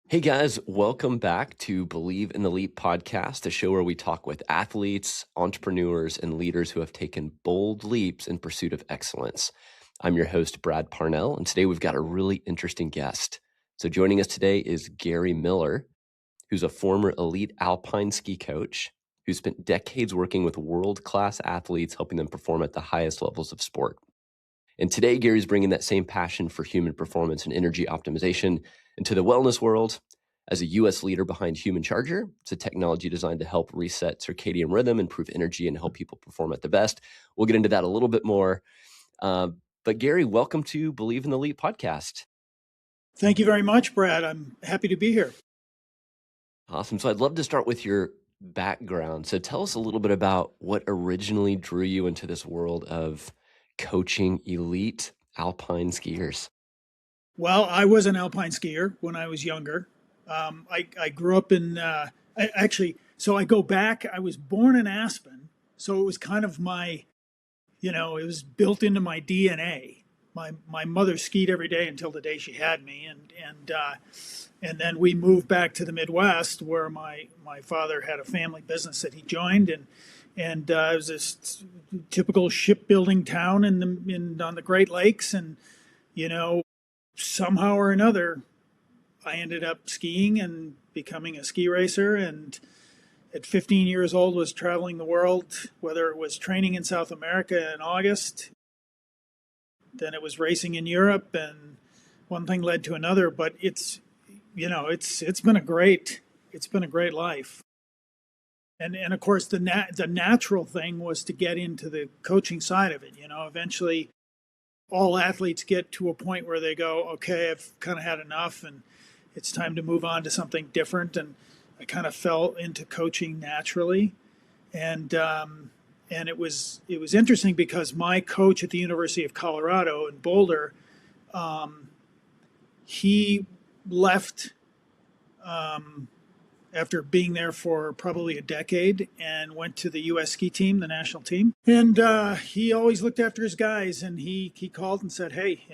Hey guys, welcome back to Believe in the Leap podcast, a show where we talk with athletes, entrepreneurs, and leaders who have taken bold leaps in pursuit of excellence. I'm your host, Brad Parnell, and today we've got a really interesting guest. So joining us today is Gary Miller, who's a former elite alpine ski coach who spent decades working with world-class athletes, helping them perform at the highest levels of sport. And today, Gary's bringing that same passion for human performance and energy optimization into the wellness world. As a U.S. leader behind Human Charger, it's a technology designed to help reset circadian rhythm, improve energy, and help people perform at the best. We'll get into that a little bit more. But Gary, welcome to Believe in the Leap podcast. Thank you very much, Brad. I'm happy to be here. Awesome. So I'd love to start with your background. So tell us a little bit about what originally drew you into this world of coaching elite alpine skiers. Well, I was an alpine skier when I was younger. I grew up in, so I go back, I was born in Aspen. So it was kind of it was built into my DNA. My mother skied every day until the day she had me. And then we moved back to the Midwest where my father had a family business that he joined. And it was this typical shipbuilding town on the Great Lakes. And, somehow or another, I ended up skiing and becoming a ski racer. And at 15 years old, was traveling the world, whether it was training in South America in August, then it was racing in Europe, and one thing led to another. But it's been a great life. And of course, the natural thing was to get into the coaching side of it. Eventually, all athletes get to a point where they go, okay, I've kind of had enough, and it's time to move on to something different. And I kind of fell into coaching naturally, and it was interesting because my coach at the University of Colorado in Boulder, he left after being there for probably a decade and went to the U.S. ski team, the national team. And he always looked after his guys, and he called and said, hey,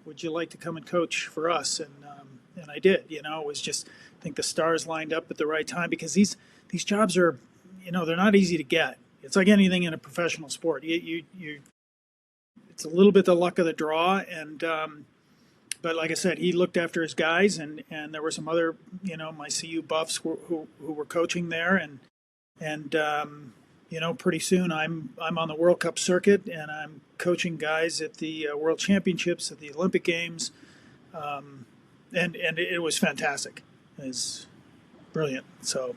would you like to come and coach for us? And I did. It was just, I think the stars lined up at the right time, because these jobs are, they're not easy to get. It's like anything in a professional sport. It's a little bit the luck of the draw. And but like I said, he looked after his guys, and there were some other, my CU buffs who were coaching there, and pretty soon I'm on the World Cup circuit, and I'm coaching guys at the World Championships, at the Olympic Games, and it was fantastic. It was brilliant. So.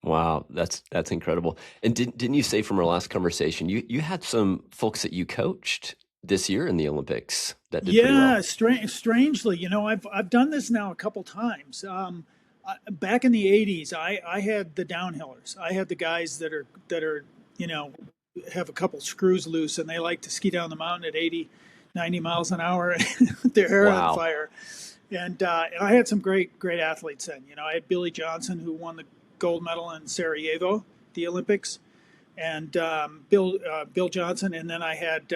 Wow, that's incredible. And didn't you say from our last conversation, you had some folks that you coached this year in the Olympics that did pretty well? Strangely, I've done this now a couple times. Back in the 80s, I had the downhillers. I had the guys that are have a couple screws loose, and they like to ski down the mountain at 80, 90 miles an hour with their hair on fire. And I had some great athletes then. I had Billy Johnson, who won the gold medal in Sarajevo, the Olympics, and Bill Johnson. And then I had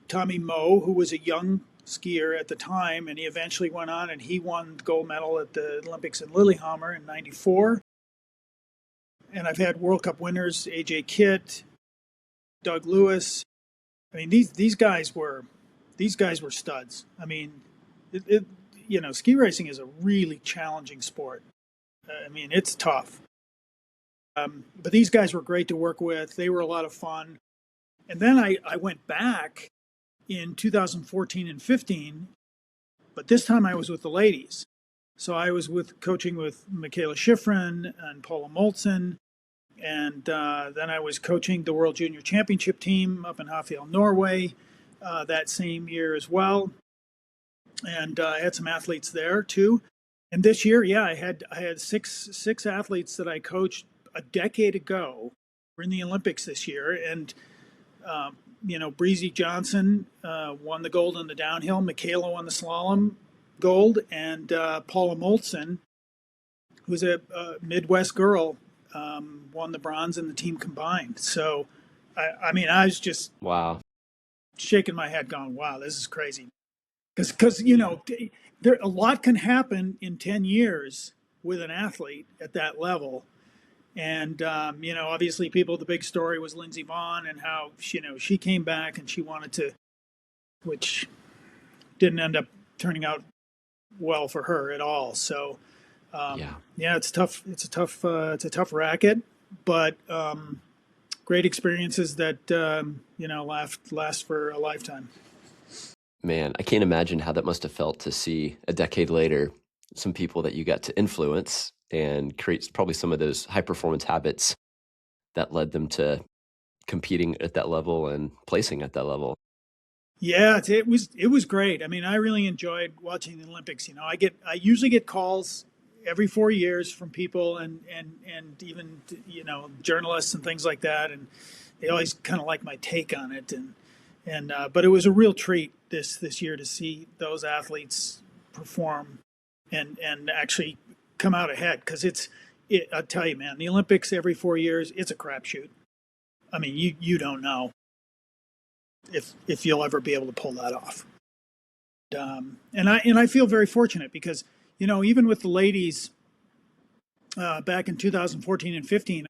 Tommy Moe, who was a young skier at the time, and he eventually went on and he won the gold medal at the Olympics in Lillehammer in '94. And I've had World Cup winners, AJ Kitt, Doug Lewis. I mean, these guys were studs. I mean, ski racing is a really challenging sport. I mean, it's tough. But these guys were great to work with. They were a lot of fun. And then I went back in 2014 and 15, but this time I was with the ladies. So I was coaching with Michaela Schifrin and Paula Moltzen, and then I was coaching the World Junior Championship team up in Hafjell, Norway, that same year as well. And I had some athletes there too. And this year, I had six athletes that I coached a decade ago. We're in the Olympics this year, and Breezy Johnson won the gold in the downhill. Michaela won the slalom gold, and Paula Moltzen, who's a Midwest girl, won the bronze in the team combined. So, I was just shaking my head, going, "Wow, this is crazy." Because there a lot can happen in 10 years with an athlete at that level. And obviously, the big story was Lindsey Vonn and how she came back and she wanted to, which didn't end up turning out well for her at all. So Yeah. yeah, it's tough. It's a tough racket, but great experiences that last for a lifetime. Man, I can't imagine how that must have felt to see a decade later some people that you got to influence and create probably some of those high performance habits that led them to competing at that level and placing at that level. Yeah, it was great. I mean, I really enjoyed watching the Olympics. I usually get calls every 4 years from people and even journalists and things like that, and they always kind of like my take on it. And but it was a real treat this year to see those athletes perform and actually come out ahead because I tell you, man, the Olympics every 4 years, it's a crapshoot. I mean, you don't know if you'll ever be able to pull that off. And I feel very fortunate because even with the ladies back in 2014 and 15,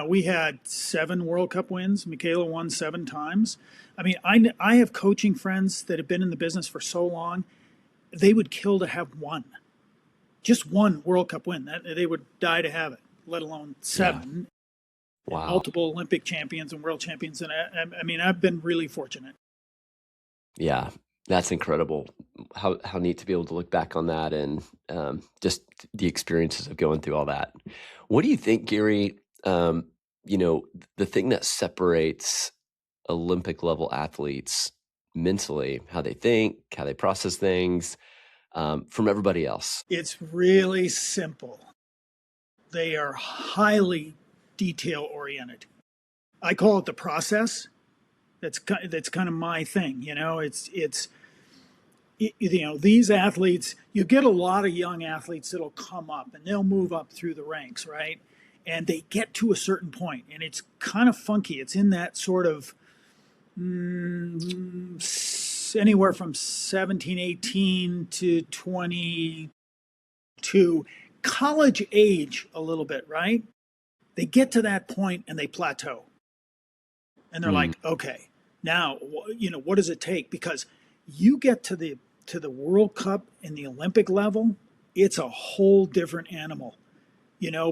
we had 7 World Cup wins. Michaela won 7 times. I mean, I have coaching friends that have been in the business for so long, they would kill to have just one World Cup win. That they would die to have it, let alone 7. Yeah. Wow. Multiple Olympic champions and world champions. And I mean, I've been really fortunate. Yeah, that's incredible. How neat to be able to look back on that and just the experiences of going through all that. What do you think, Gary? The thing that separates Olympic level athletes mentally, how they think, how they process things, from everybody else. It's really simple. They are highly detail oriented. I call it the process. That's kind of my thing. These athletes, you get a lot of young athletes that'll come up and they'll move up through the ranks, right? And they get to a certain point, and it's kind of funky. It's in that sort of anywhere from 17, 18 to 22, college age a little bit, right? They get to that point and they plateau. And they're like, okay, now, what does it take? Because you get to the World Cup and the Olympic level, it's a whole different animal,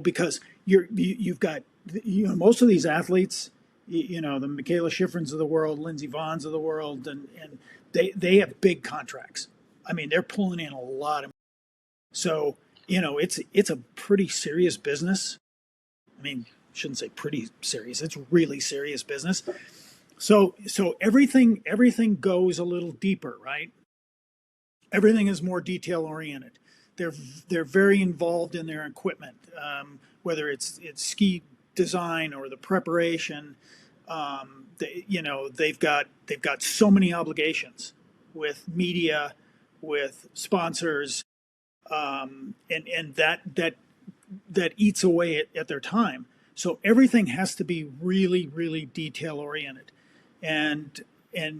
because you've got, most of these athletes, the Michaela Schifrins of the world, Lindsey Vonns of the world, and they have big contracts. I mean, they're pulling in a lot of money. So, it's a pretty serious business. I mean, shouldn't say pretty serious. It's really serious business. So everything goes a little deeper, right? Everything is more detail oriented. They're very involved in their equipment, whether it's ski design or the preparation. They've got so many obligations with media, with sponsors, and that eats away at their time. So everything has to be really, really detail oriented, and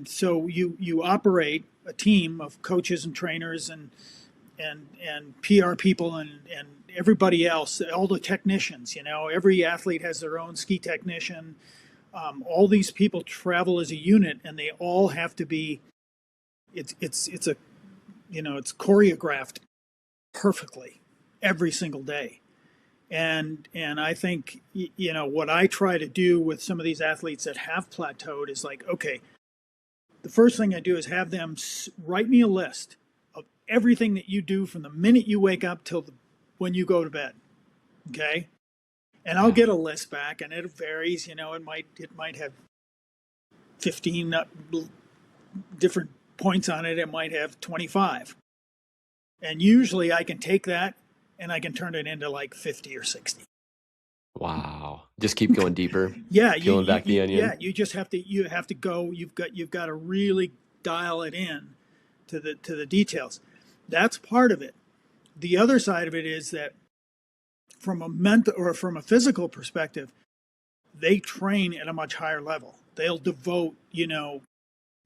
so you operate a team of coaches and trainers and PR people and everybody else, all the technicians. Every athlete has their own ski technician. All these people travel as a unit, and they all have to be. It's choreographed perfectly every single day. And I think, what I try to do with some of these athletes that have plateaued is like, okay, the first thing I do is have them write me a list of everything that you do from the minute you wake up till when you go to bed. Okay. And I'll get a list back, and it varies, it might have 15 different points on it. It might have 25. And usually I can take that and I can turn it into like 50 or 60. Wow. Just keep going deeper. Yeah. Peeling back the onion. Yeah. You have to go, you've got to really dial it in to the details. That's part of it. The other side of it is that from a mental or from a physical perspective, they train at a much higher level. They'll devote,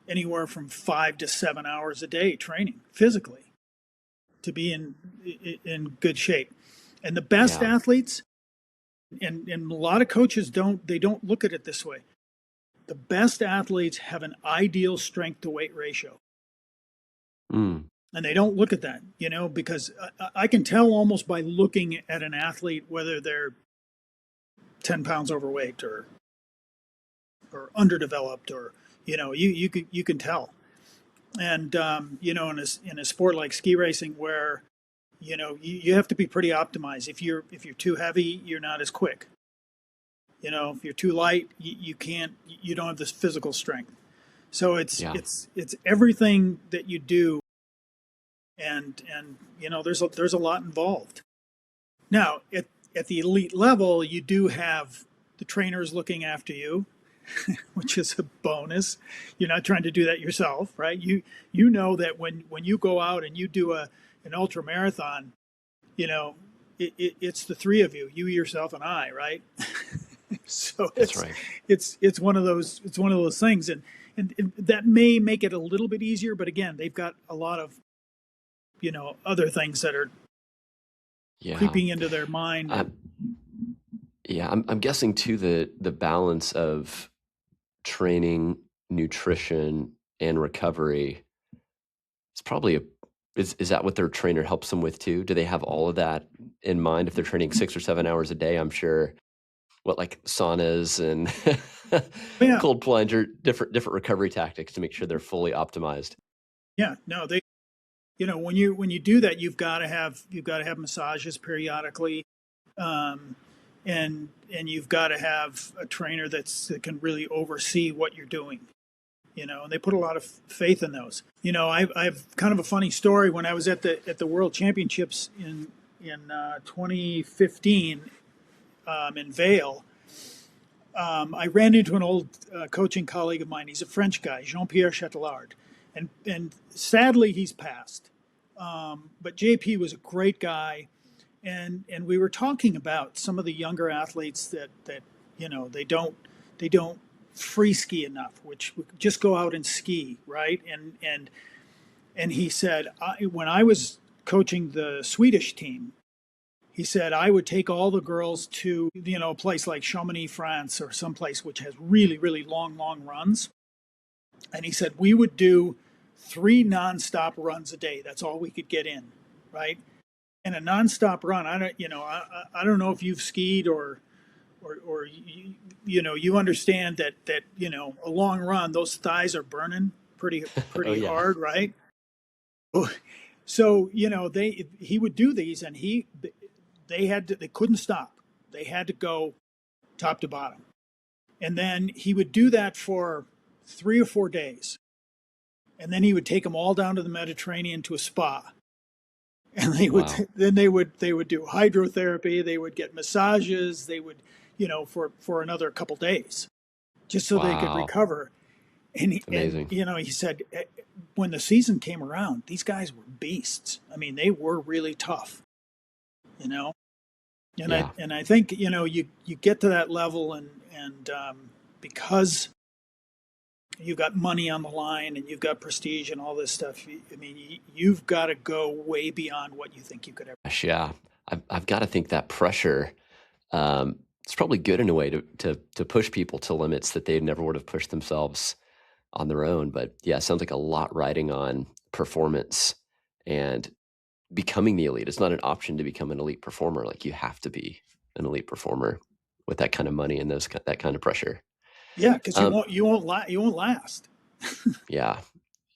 anywhere from 5 to 7 hours a day training physically to be in good shape. And the best Yeah. athletes, and a lot of coaches don't look at it this way. The best athletes have an ideal strength to weight ratio. Mm. And they don't look at that, because I can tell almost by looking at an athlete whether they're 10 pounds overweight or underdeveloped, or you can tell. And in a sport like ski racing, where you have to be pretty optimized. If you're too heavy, you're not as quick. If you're too light, you don't have this physical strength. So it's Yeah. it's it's everything that you do, and there's a lot involved. Now, at the elite level, you do have the trainers looking after you, which is a bonus. You're not trying to do that yourself, right? You know that when you go out and you do an ultra marathon, you know it's the three of you, yourself, and I, right? So That's right. it's one of those things, and that may make it a little bit easier. But again, they've got a lot of other things that are Yeah. creeping into their mind. Um, yeah. I'm guessing too the balance of training, nutrition, and recovery is probably is that what their trainer helps them with too? Do they have all of that in mind if they're training 6 or 7 hours a day? I'm sure what like saunas and Yeah, cold plunge or different recovery tactics to make sure they're fully optimized. yeah. No, they. When you do that, you've got to have massages periodically, um, and you've got to have a trainer that can really oversee what you're doing. And they put a lot of faith in those. I've kind of a funny story. When I was at the World Championships in 2015, in Vail, I ran into an old coaching colleague of mine. He's a French guy, Jean-Pierre Chatillard, and sadly he's passed. But JP was a great guy, and we were talking about some of the younger athletes that they don't free ski enough, which just go out and ski, right? And he said, when I was coaching the Swedish team, he said I would take all the girls to a place like Chamonix, France, or someplace which has really really long runs, and he said we would do 3 nonstop runs a day. That's all we could get in, right? And a nonstop run. I don't know if you've skied or you understand that a long run, those thighs are burning pretty Oh pretty yeah. hard, right? So he would do these, and they couldn't stop. They had to go top to bottom, and then he would do that for 3 or 4 days, and then he would take them all down to the Mediterranean to a spa, and they would Wow. then they would do hydrotherapy. They would get massages. They would for another couple days, just so they could Wow. recover. And Amazing. he said, when the season came around, these guys were beasts. I mean, they were really tough, you know. And I Yeah. and I think you get to that level, and because you've got money on the line and you've got prestige and all this stuff. I mean, you've got to go way beyond what you think you could ever. Gosh, yeah. I've got to think that pressure, it's probably good in a way to push people to limits that they never would have pushed themselves on their own. But yeah, it sounds like a lot riding on performance and becoming the elite. It's not an option to become an elite performer. Like you have to be an elite performer with that kind of money and that kind of pressure. Yeah, because you Um, won't you won't la- you won't last. yeah,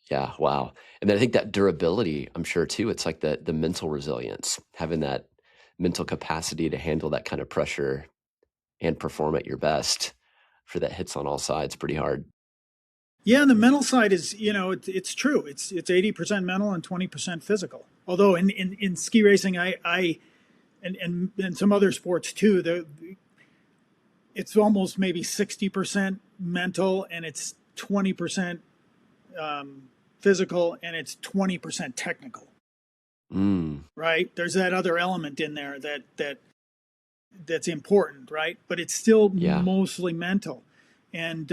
yeah, wow. And then I think that durability, I'm sure too. It's like the mental resilience, having that mental capacity to handle that kind of pressure and perform at your best for that hits on all sides pretty hard. Yeah, and the mental side is, it's true. It's 80% mental and 20% physical. Although in ski racing, I and some other sports too, it's almost maybe 60% mental, and it's 20% physical, and it's 20% technical. Mm, Right? There's that other element in there that's important, right? But it's still yeah. mostly mental, and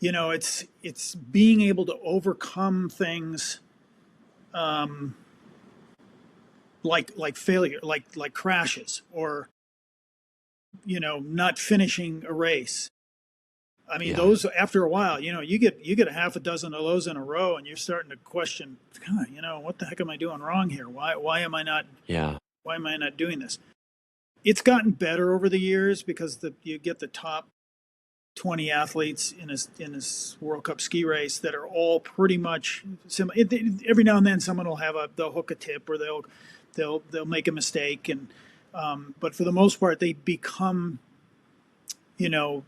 it's being able to overcome things, um, like failure, like crashes, or not finishing a race. I mean, Yeah. those, after a while, you get a half a dozen of those in a row, and you're starting to question, God, what the heck am I doing wrong here? Yeah. Why am I not doing this? It's gotten better over the years because you get the top 20 athletes in this World Cup ski race that are all pretty much similar. Every now and then, someone they'll hook a tip, or they'll make a mistake, and but for the most part, they become a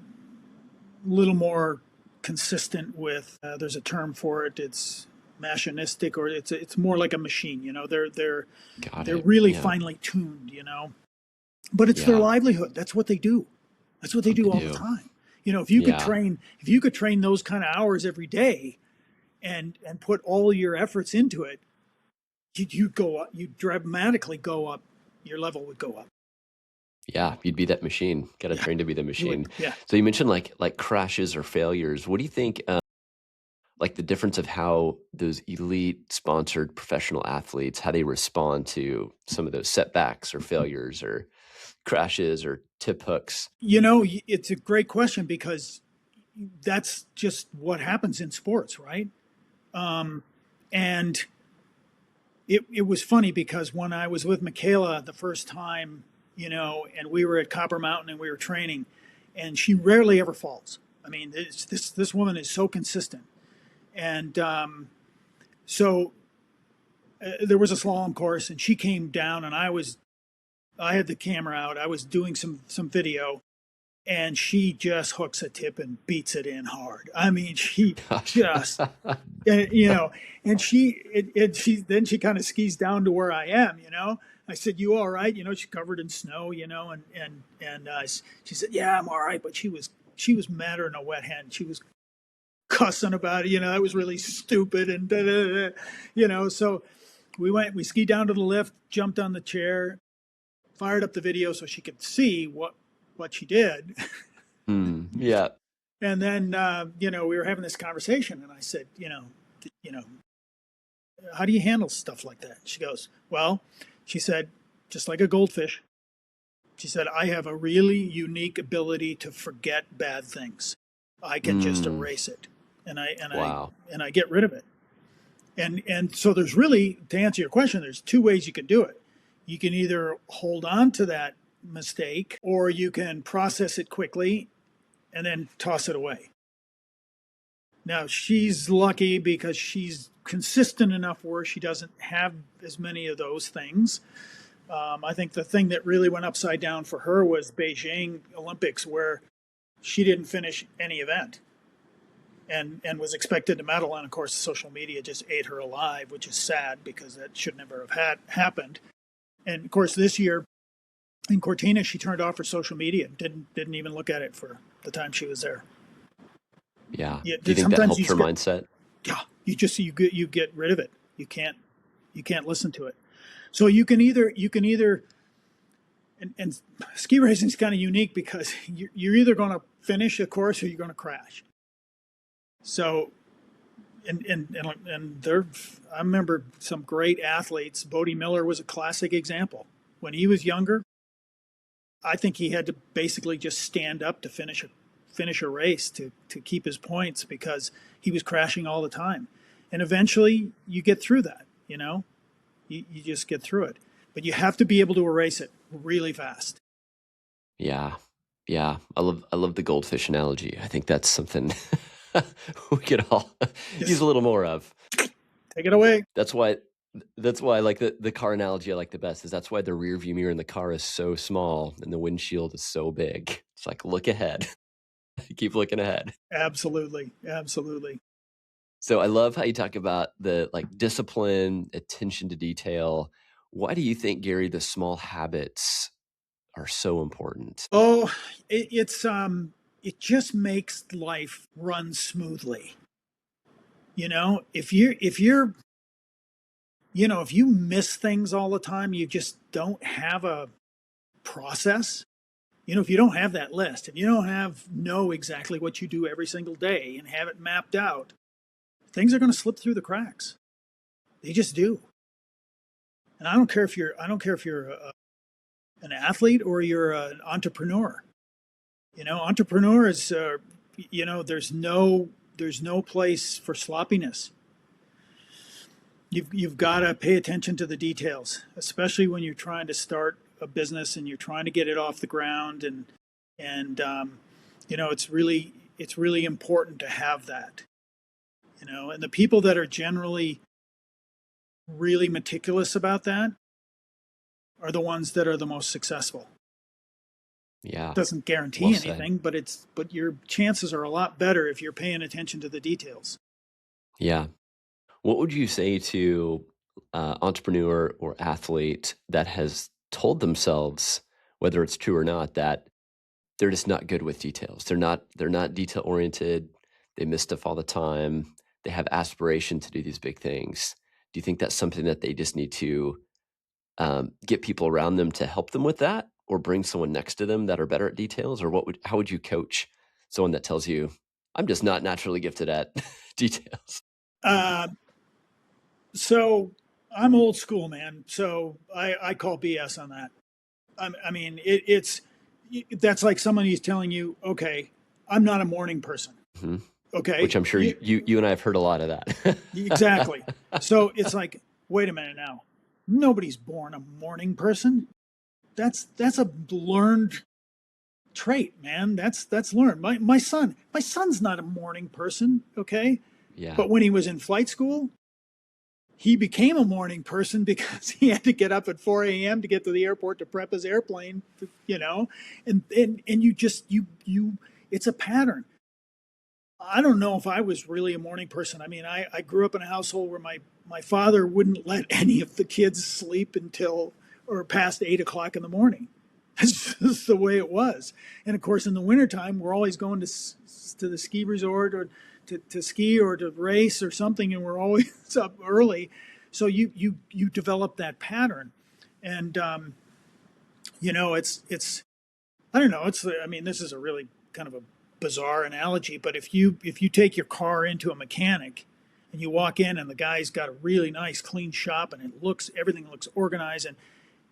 little more consistent with. There's a term for it. It's machinistic, or it's more like a machine. Got They're it. really Yeah. finely tuned. But it's their Yeah. livelihood. That's what they do. That's what That's they what they do all the do. time. Yeah. If you could train those kind of hours every day, and put all your efforts into it, you'd go up. You'd dramatically go up. Your level would go up. Yeah. You'd be that machine. Got to Yeah, train to be the you would. machine. Yeah. So you mentioned like crashes or failures. What do you think? Like the difference of how those elite sponsored professional athletes, how they respond to some of those setbacks or failures or crashes or tip hooks. It's a great question, because that's just what happens in sports, right? And it was funny, because when I was with Michaela the first time, and we were at Copper Mountain and we were training, and she rarely ever falls. I mean, this woman is so consistent, and so there was a slalom course, and she came down, and I had the camera out. I was doing some video, and she just hooks a tip and beats it in hard. I mean, she Gosh. just, you know, and she kind of skis down to where I am. I said, "You all right?" She's covered in snow. And she said, "Yeah, I'm all right." But she was madder than a wet hen. She was cussing about it. That was really stupid, and da, da, da, So we skied down to the lift, jumped on the chair, fired up the video so she could see what she did. Yeah. And then, we were having this conversation, and I said, you know, how do you handle stuff like that? She goes, well, she said, just like a goldfish. She said, I have a really unique ability to forget bad things. I can just Mm, erase it, and wow. I get rid of it. And so there's really, to answer your question, there's two ways you can do it. You can either hold on to that mistake, or you can process it quickly and then toss it away. Now, she's lucky because she's consistent enough where she doesn't have as many of those things. I think the thing that really went upside down for her was Beijing Olympics, where she didn't finish any event, and was expected to medal. And of course, social media just ate her alive, which is sad, because that should never have happened. And of course, this year in Cortina, she turned off her social media, didn't even look at it for the time she was there. Yeah. Yeah, Do you think that sometimes helped her mindset? yeah, you get rid of it. You can't listen to it. So you can either and ski racing is kind of unique, because you're either going to finish a course, or you're going to crash. So and there, I remember some great athletes. Bodie Miller was a classic example. When he was younger, I think he had to basically just stand up to finish a race to keep his points, because he was crashing all the time. And eventually you get through that, you just get through it. But you have to be able to erase it really fast. Yeah. Yeah. I love the goldfish analogy. I think that's something we could all use a Just little more of. take it away. That's why that's why I like the car analogy I like the best is that's why the rear view mirror in the car is so small and the windshield is so big. It's like look ahead. Keep looking ahead. Absolutely. Absolutely. So I love how you talk about the like discipline, attention to detail. Why do you think, Gary, the small habits are so important? Oh, it just makes life run smoothly. If you miss things all the time, you just don't have a process. if you don't have that list, if you don't know exactly what you do every single day and have it mapped out, things are going to slip through the cracks. They just do. And I don't care if you're an athlete or you're an entrepreneur. Entrepreneur is there's no place for sloppiness. You've got to pay attention to the details, especially when you're trying to start a business and you're trying to get it off the ground, and it's really important to have that. And the people that are generally really meticulous about that are the ones that are the most successful. Yeah. It doesn't guarantee Well anything, but your chances are a lot better if you're paying attention to the details. Yeah. What would you say to entrepreneur or athlete that has told themselves, whether it's true or not, that they're just not good with details? They're not detail oriented. They miss stuff all the time. They have aspiration to do these big things. Do you think that's something that they just need to get people around them to help them with that, or bring someone next to them that are better at details? Or how would you coach someone that tells you, I'm just not naturally gifted at details? Uh, so I'm old school, man. So I call BS on that. I mean, it's that's like somebody's telling you, okay, I'm not a morning person. Hmm. Okay, Which I'm sure you and I have heard a lot of that. exactly. So it's like, wait a minute now. Nobody's born a morning person. That's a learned trait, man. That's learned. My son's not a morning person, okay? Yeah. But when he was in flight school, he became a morning person because he had to get up at 4 a.m. to get to the airport to prep his airplane, and you it's a pattern. I don't know if I was really a morning person. I mean, I grew up in a household where my father wouldn't let any of the kids sleep until or past 8 o'clock in the morning. That's just the way it was. And of course, in the wintertime, we're always going to the ski resort or to ski or to race or something, and we're always up early. So you develop that pattern, and it's I don't know. I mean, this is a really kind of a bizarre analogy, but if you take your car into a mechanic and you walk in and the guy's got a really nice clean shop and everything looks organized, and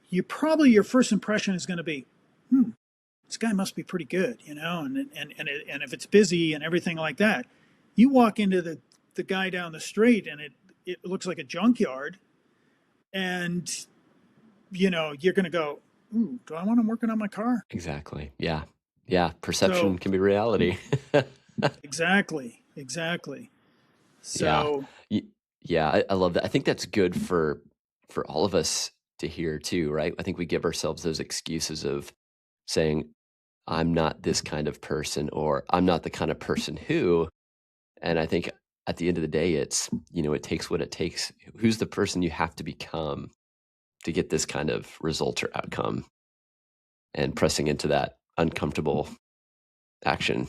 your first impression is going to be, this guy must be pretty good, and if it's busy and everything like that. You walk into the guy down the street and it looks like a junkyard, and you're going to go, ooh, do I want him working on my car? Exactly. Yeah. Yeah. Perception So can be reality. exactly. Yeah. So Y- Yeah. I love that. I think that's good for all of us to hear too, right? I think we give ourselves those excuses of saying, I'm not this kind of person, or I'm not the kind of person who, and I think at the end of the day, it's, it takes what it takes. Who's the person you have to become to get this kind of result or outcome, and pressing into that uncomfortable action.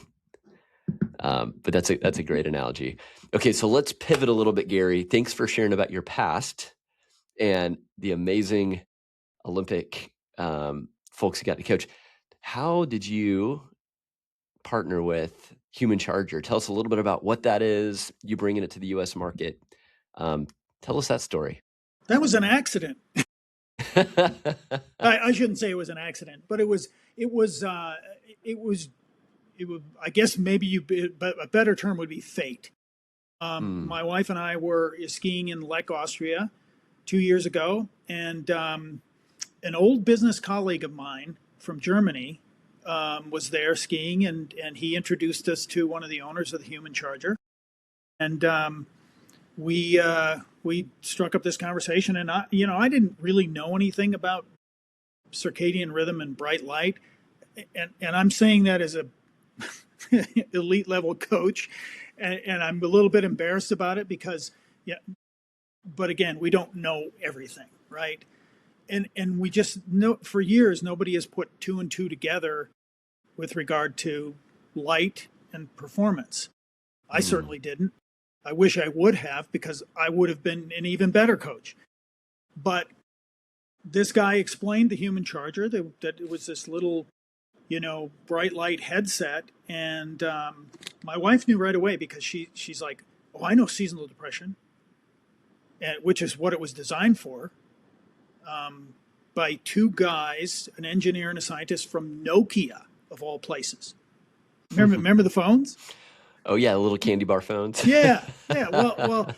But that's a great analogy. Okay, so let's pivot a little bit, Gary. Thanks for sharing about your past and the amazing Olympic folks you got to coach. How did you partner with Human Charger? Tell us a little bit about what that is. You bringing it to the U.S. market. Tell us that story. that was an accident. I shouldn't say it was an accident, but it was it was I guess but a better term would be fate. My wife and I were skiing in Lech, Austria, 2 years ago, and an old business colleague of mine from Germany was there skiing, and he introduced us to one of the owners of the Human Charger, and we struck up this conversation, and I didn't really know anything about circadian rhythm and bright light, and I'm saying that as a elite level coach, and I'm a little bit embarrassed about it because but again, we don't know everything, right? And we just know for years nobody has put two and two together with regard to light and performance. I certainly didn't. I wish I would have, because I would have been an even better coach. But this guy explained the Human Charger, that it was this little bright light headset. And my wife knew right away because she's like, oh, I know seasonal depression, which is what it was designed for, by two guys, an engineer and a scientist from Nokia, of all places. Remember the phones? Oh yeah, little candy bar phones. Yeah, yeah. Well,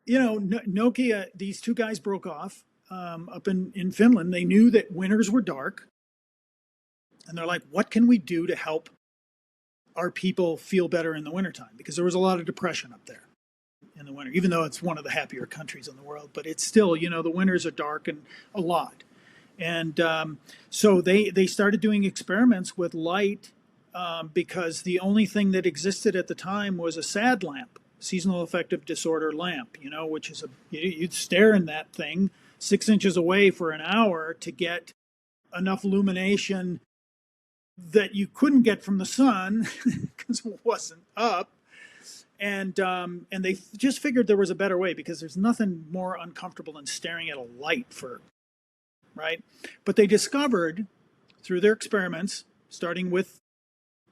Nokia. These two guys broke off up in Finland. They knew that winters were dark, and they're like, "What can we do to help our people feel better in the wintertime?" Because there was a lot of depression up there in the winter, even though it's one of the happier countries in the world. But it's still, the winters are dark and a lot. And so they started doing experiments with light, because the only thing that existed at the time was a SAD lamp, seasonal affective disorder lamp, which is you'd stare in that thing 6 inches away for an hour to get enough illumination that you couldn't get from the sun because it wasn't up. And they just figured there was a better way, because there's nothing more uncomfortable than staring at a light right? But they discovered through their experiments, starting with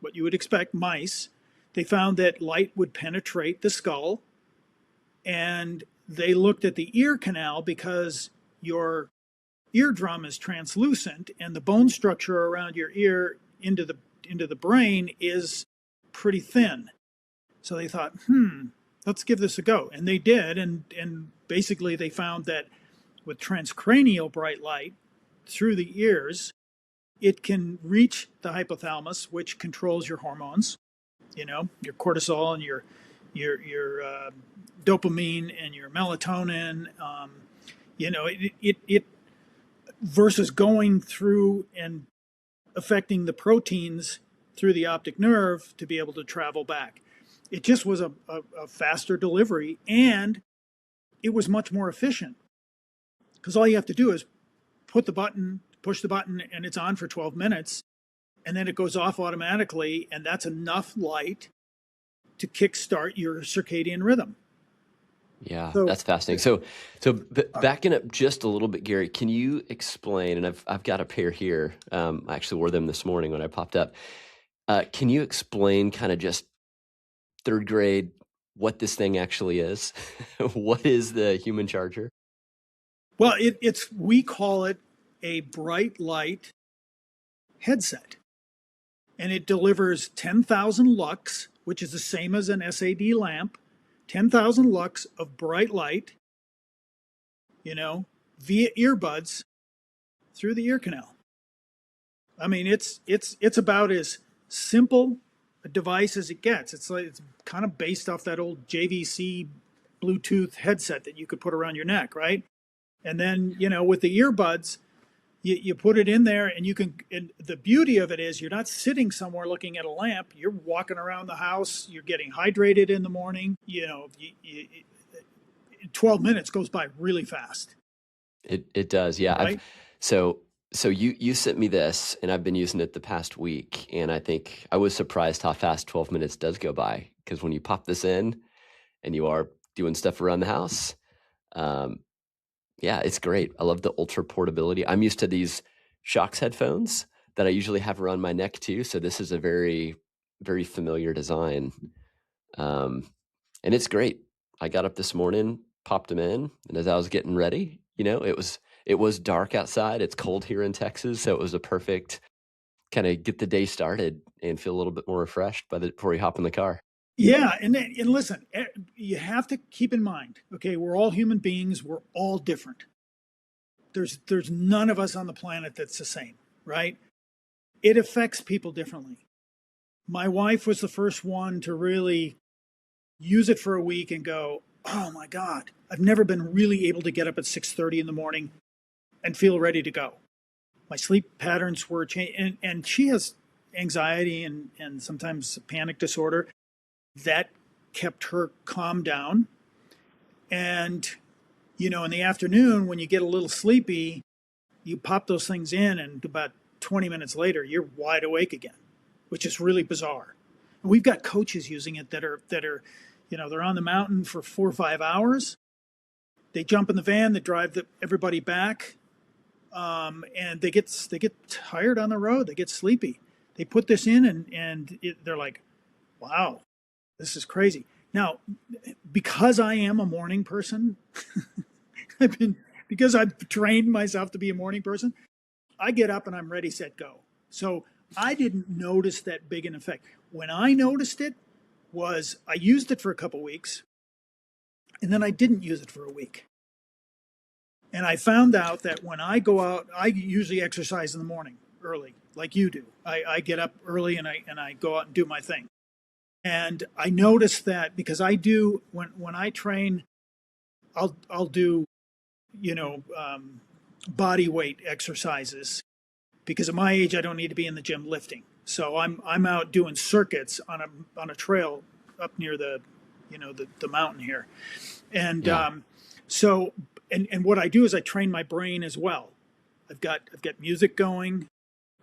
what you would expect, mice, they found that light would penetrate the skull. And they looked at the ear canal, because your eardrum is translucent and the bone structure around your ear into the brain is pretty thin. So they thought, let's give this a go. And they did. And basically they found that with transcranial bright light through the ears, it can reach the hypothalamus, which controls your hormones, your cortisol and your dopamine and your melatonin. It versus going through and affecting the proteins through the optic nerve to be able to travel back. It just was a faster delivery, and it was much more efficient, because all you have to do is push the button, and it's on for 12 minutes, and then it goes off automatically, and that's enough light to kickstart your circadian rhythm. Yeah, that's fascinating. So backing up just a little bit, Gary, can you explain? And I've got a pair here. I actually wore them this morning when I popped up. Can you explain, kind of just third grade, what this thing actually is? What is the human charger? Well, we call it a bright light headset, and it delivers 10,000 lux, which is the same as an SAD lamp, 10,000 lux of bright light, via earbuds through the ear canal. I mean, it's about as simple a device as it gets. It's kind of based off that old JVC Bluetooth headset that you could put around your neck, right? And then, with the earbuds, you put it in there, and and the beauty of it is you're not sitting somewhere looking at a lamp. You're walking around the house. You're getting hydrated in the morning. 12 minutes goes by really fast. It does, yeah. Right? So you sent me this, and I've been using it the past week, and I think I was surprised how fast 12 minutes does go by, because when you pop this in and you are doing stuff around the house, yeah, it's great. I love the ultra portability. I'm used to these Shocks headphones that I usually have around my neck too, so this is a very, very familiar design. And it's great. I got up this morning, popped them in, and as I was getting ready, it was dark outside. It's cold here in Texas, so it was a perfect kind of get the day started and feel a little bit more refreshed before you hop in the car. Yeah, and listen, you have to keep in mind, okay, we're all human beings. We're all different. There's none of us on the planet that's the same, right? It affects people differently. My wife was the first one to really use it for a week and go, oh my God, I've never been really able to get up at 6:30 in the morning and feel ready to go. My sleep patterns were changed, and she has anxiety and sometimes panic disorder. That kept her calm down. And, in the afternoon, when you get a little sleepy, you pop those things in, and about 20 minutes later, you're wide awake again, which is really bizarre. And we've got coaches using it that are, they're on the mountain for 4 or 5 hours. They jump in the van, they drive everybody back, and they get tired on the road. They get sleepy. They put this in, and they're like, "Wow, this is crazy." Now, because I am a morning person, I've been because I've trained myself to be a morning person. I get up and I'm ready, set, go. So I didn't notice that big an effect. When I noticed it, was I used it for a couple weeks, and then I didn't use it for a week. And I found out that when I go out, I usually exercise in the morning early, like you do. I get up early and I go out and do my thing. And I noticed that because I do when I train, I'll do you know body weight exercises because at my age I don't need to be in the gym lifting. So I'm out doing circuits on a trail up near the mountain here, and Yeah. so and what I do is I train my brain as well. I've got music going,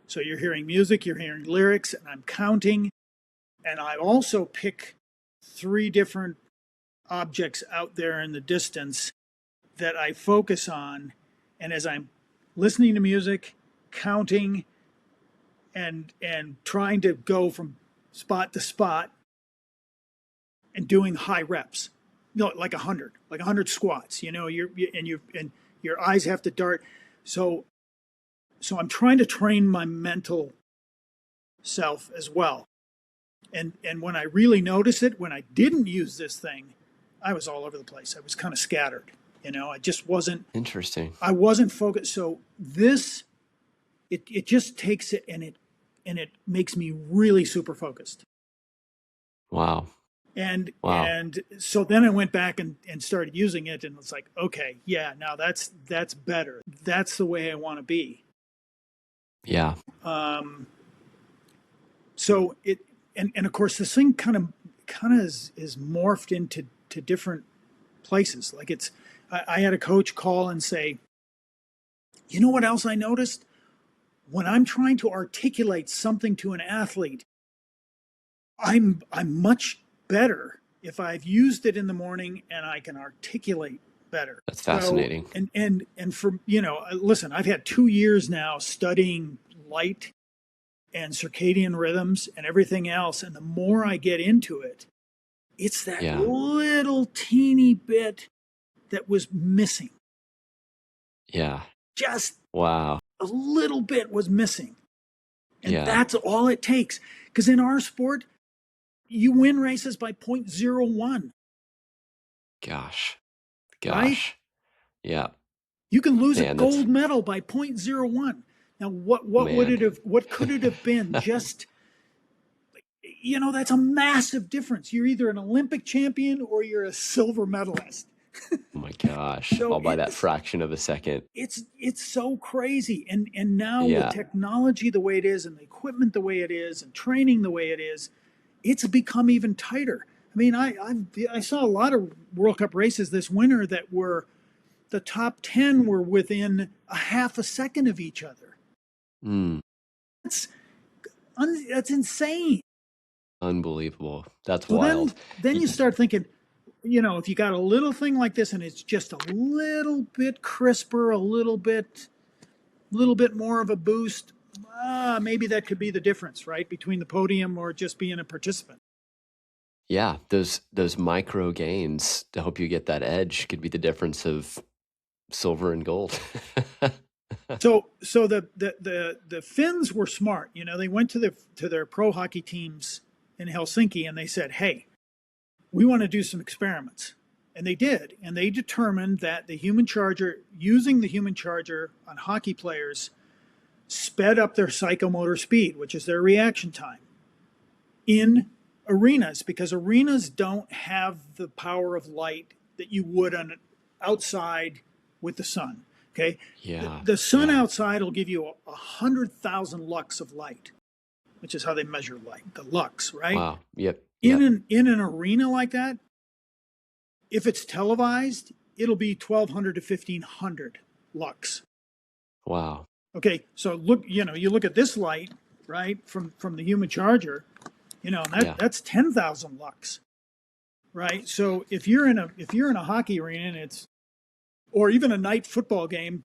so you're hearing music, you're hearing lyrics, and I'm counting, and I also pick three different objects out there in the distance that I focus on, and as I'm listening to music, counting, and trying to go from spot to spot and doing high reps, no, like 100 squats. And your eyes have to dart. So I'm trying to train my mental self as well. And when I really noticed it, when I didn't use this thing, I was all over the place. I was kind of scattered. I just wasn't. Interesting. I wasn't focused. So this, it just takes it and it makes me really super focused. Wow. And Wow. and so then I went back and started using it, and it's like, okay, yeah, now that's better. That's the way I want to be. Yeah. So it and of course this thing kind of is morphed into different places. Like I had a coach call and say, you know what else I noticed? When I'm trying to articulate something to an athlete, I'm much better if I've used it in the morning and I can articulate better. That's So fascinating. and for listen, I've had 2 years now studying light and circadian rhythms and everything else, and the more I get into it, it's that Yeah. little teeny bit that was missing. Yeah. Just Wow. a little bit was missing. And Yeah. that's all it takes. Because in our sport, you win races by 0.01. Gosh. Right? Yeah. You can lose a Man, that's gold medal by 0.01. Now, what would man. it have? What could it have been? Just that's a massive difference. You're either an Olympic champion or you're a silver medalist. Oh my gosh. So All by that fraction of a second. it's so crazy. And now with Yeah. technology the way it is, and the equipment the way it is, and training the way it is, it's become even tighter. I mean, I saw a lot of World Cup races this winter that were the top 10 were within a half a second of each other. Mm. That's that's insane. Unbelievable. That's So wild. then you start thinking, if you got a little thing like this and it's just a little bit crisper, a little bit more of a boost, maybe that could be the difference, right, between the podium or just being a participant. Yeah, those micro gains to help you get that edge could be the difference of silver and gold. So the Finns were smart. They went to their pro hockey teams in Helsinki and they said, "Hey, we want to do some experiments." And they did. And they determined that using the human charger on hockey players sped up their psychomotor speed, which is their reaction time, in arenas, because arenas don't have the power of light that you would on outside with the sun. Okay. Yeah. The sun Yeah. outside will give you 100,000 lux of light, which is how they measure light, the lux, right? Wow. Yep. In Yep. an arena like that, if it's televised, it'll be 1,200 to 1,500 lux. Wow. Okay, so you look at this light, right, from the human charger, that's 10,000 lux, right? So if you're in a hockey arena and or even a night football game,